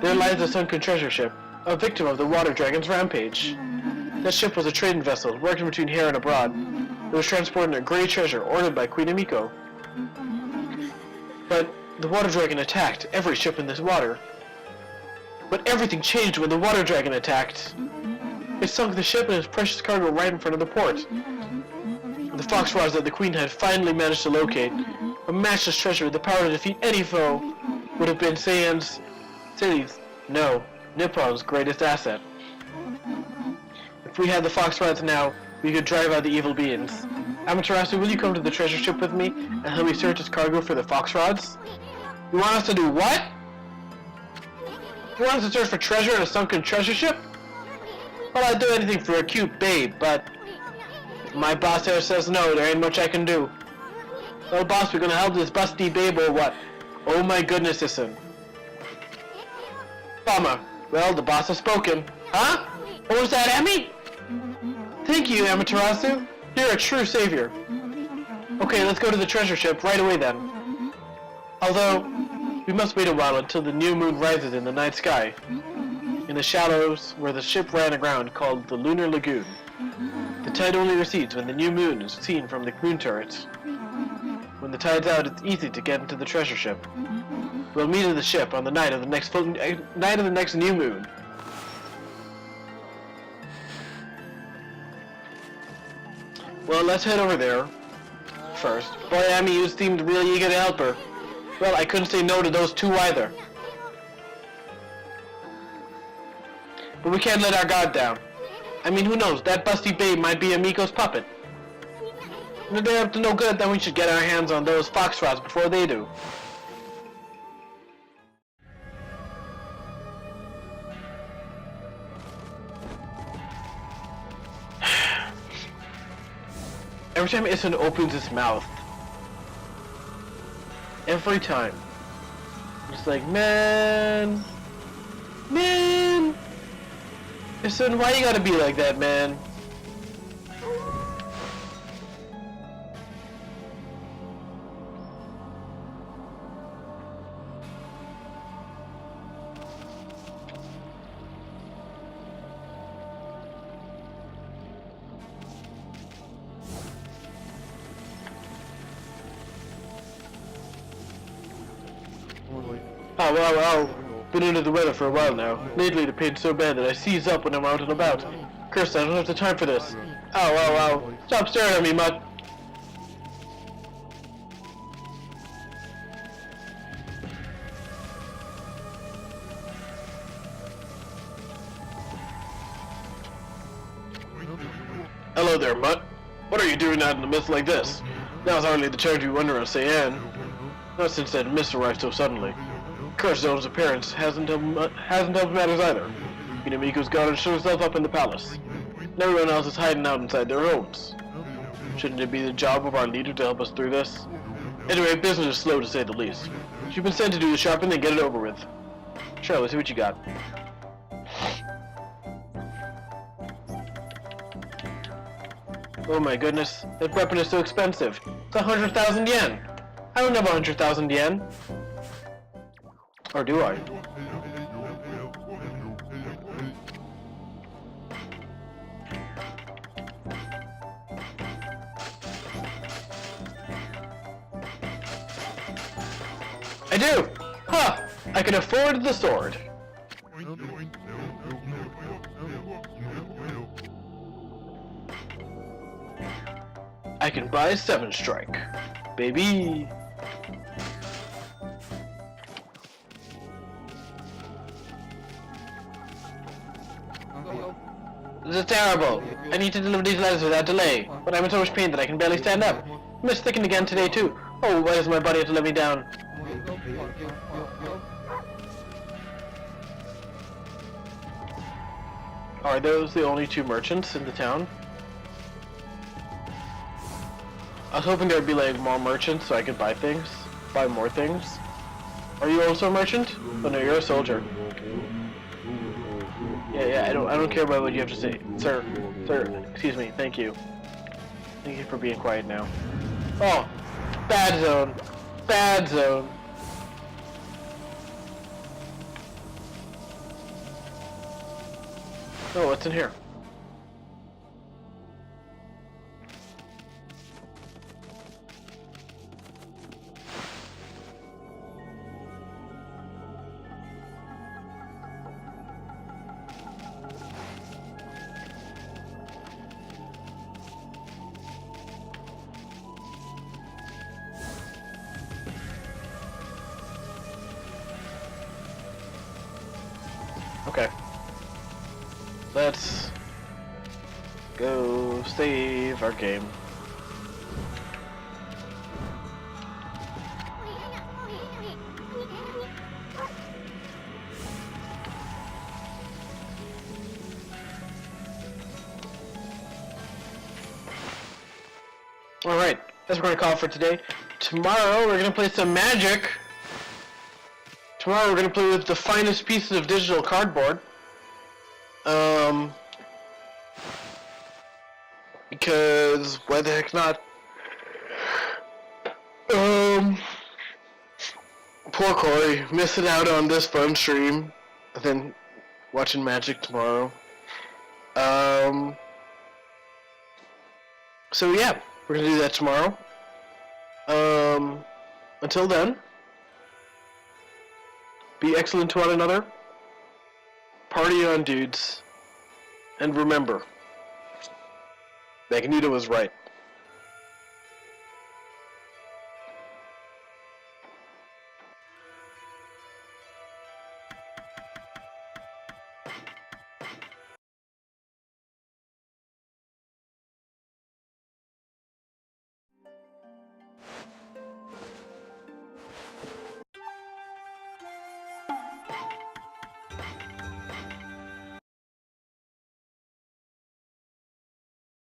there lies a sunken treasure ship, a victim of the water dragon's rampage. That ship was a trading vessel, working between here and abroad. It was transporting a great treasure ordered by Queen Himiko. But the water dragon attacked every ship in this water. But everything changed when the water dragon attacked. It sunk the ship and its precious cargo right in front of the port. The fox rods that the queen had finally managed to locate, a matchless treasure with the power to defeat any foe, would have been Seiyan's, no, Nippon's greatest asset. If we had the fox rods now, we could drive out the evil beings. Amaterasu, will you come to the treasure ship with me and help me search its cargo for the fox rods? You want us to do what? You want us to search for treasure in a sunken treasure ship? Well, I'd do anything for a cute babe, but if my boss here says no, there ain't much I can do. Well, boss, we're gonna help this busty babe or what? Oh my goodness, listen. Bummer. Well, the boss has spoken. Huh? What was that, Emmy? Thank you, Amaterasu. You're a true savior. Okay, let's go to the treasure ship right away then. Although, we must wait a while until the new moon rises in the night sky, in the shallows where the ship ran aground called the Lunar Lagoon. The tide only recedes when the new moon is seen from the moon turret. When the tide's out, it's easy to get into the treasure ship. We'll meet at the ship on the night of the next new moon. Well, let's head over there first. Boy, Amy, you seemed really eager to help her. Well, I couldn't say no to those two either. But we can't let our guard down. I mean, who knows? That busty babe might be Himiko's puppet. And if they're up to no good, then we should get our hands on those fox rods before they do. Every time Issun opens his mouth, every time, it's like, man, Issun, why you gotta be like that, man? Ow, ow, ow. Been under the weather for a while now. Lately the pain's so bad that I seize up when I'm out and about. Curse, I don't have the time for this. Ow, ow, ow. Stop staring at me, Mutt. Hello there, Mutt. What are you doing out in the mist like this? Now's hardly the time to be wondering, Cyan. Not since that mist arrived so suddenly. Cursestone's appearance hasn't helped matters either. Minamiko's gone and shut herself up in the palace. And everyone else is hiding out inside their homes. Shouldn't it be the job of our leader to help us through this? Anyway, business is slow to say the least. She's been sent to do the shopping and get it over with. Sure, let's see what you got. Oh my goodness, that weapon is so expensive. It's 100,000 yen. I don't have 100,000 yen. Or do I? I do! Huh! I can afford the sword. I can buy 7 strike. Baby! This is terrible. I need to deliver these letters without delay, but I'm in so much pain that I can barely stand up. Mist thickened again today too. Oh, why does my body have to let me down? Are those the only 2 merchants in the town? I was hoping there would be like more merchants so I could buy things. Buy more things. Are you also a merchant? Oh no, you're a soldier. Yeah, I don't care about what you have to say. Sir, excuse me, thank you. Thank you for being quiet now. Oh, bad zone. Bad zone. Oh, what's in here? Okay. Let's go save our game. Alright, that's what we're going to call it for today. Tomorrow we're going to play some Magic. Tomorrow we're going to play with the finest pieces of digital cardboard. Because why the heck not? Poor Corey, missing out on this fun stream, and then watching Magic tomorrow. So yeah, we're gonna do that tomorrow. Until then, be excellent to one another, party on, dudes, and remember, Magneto was right.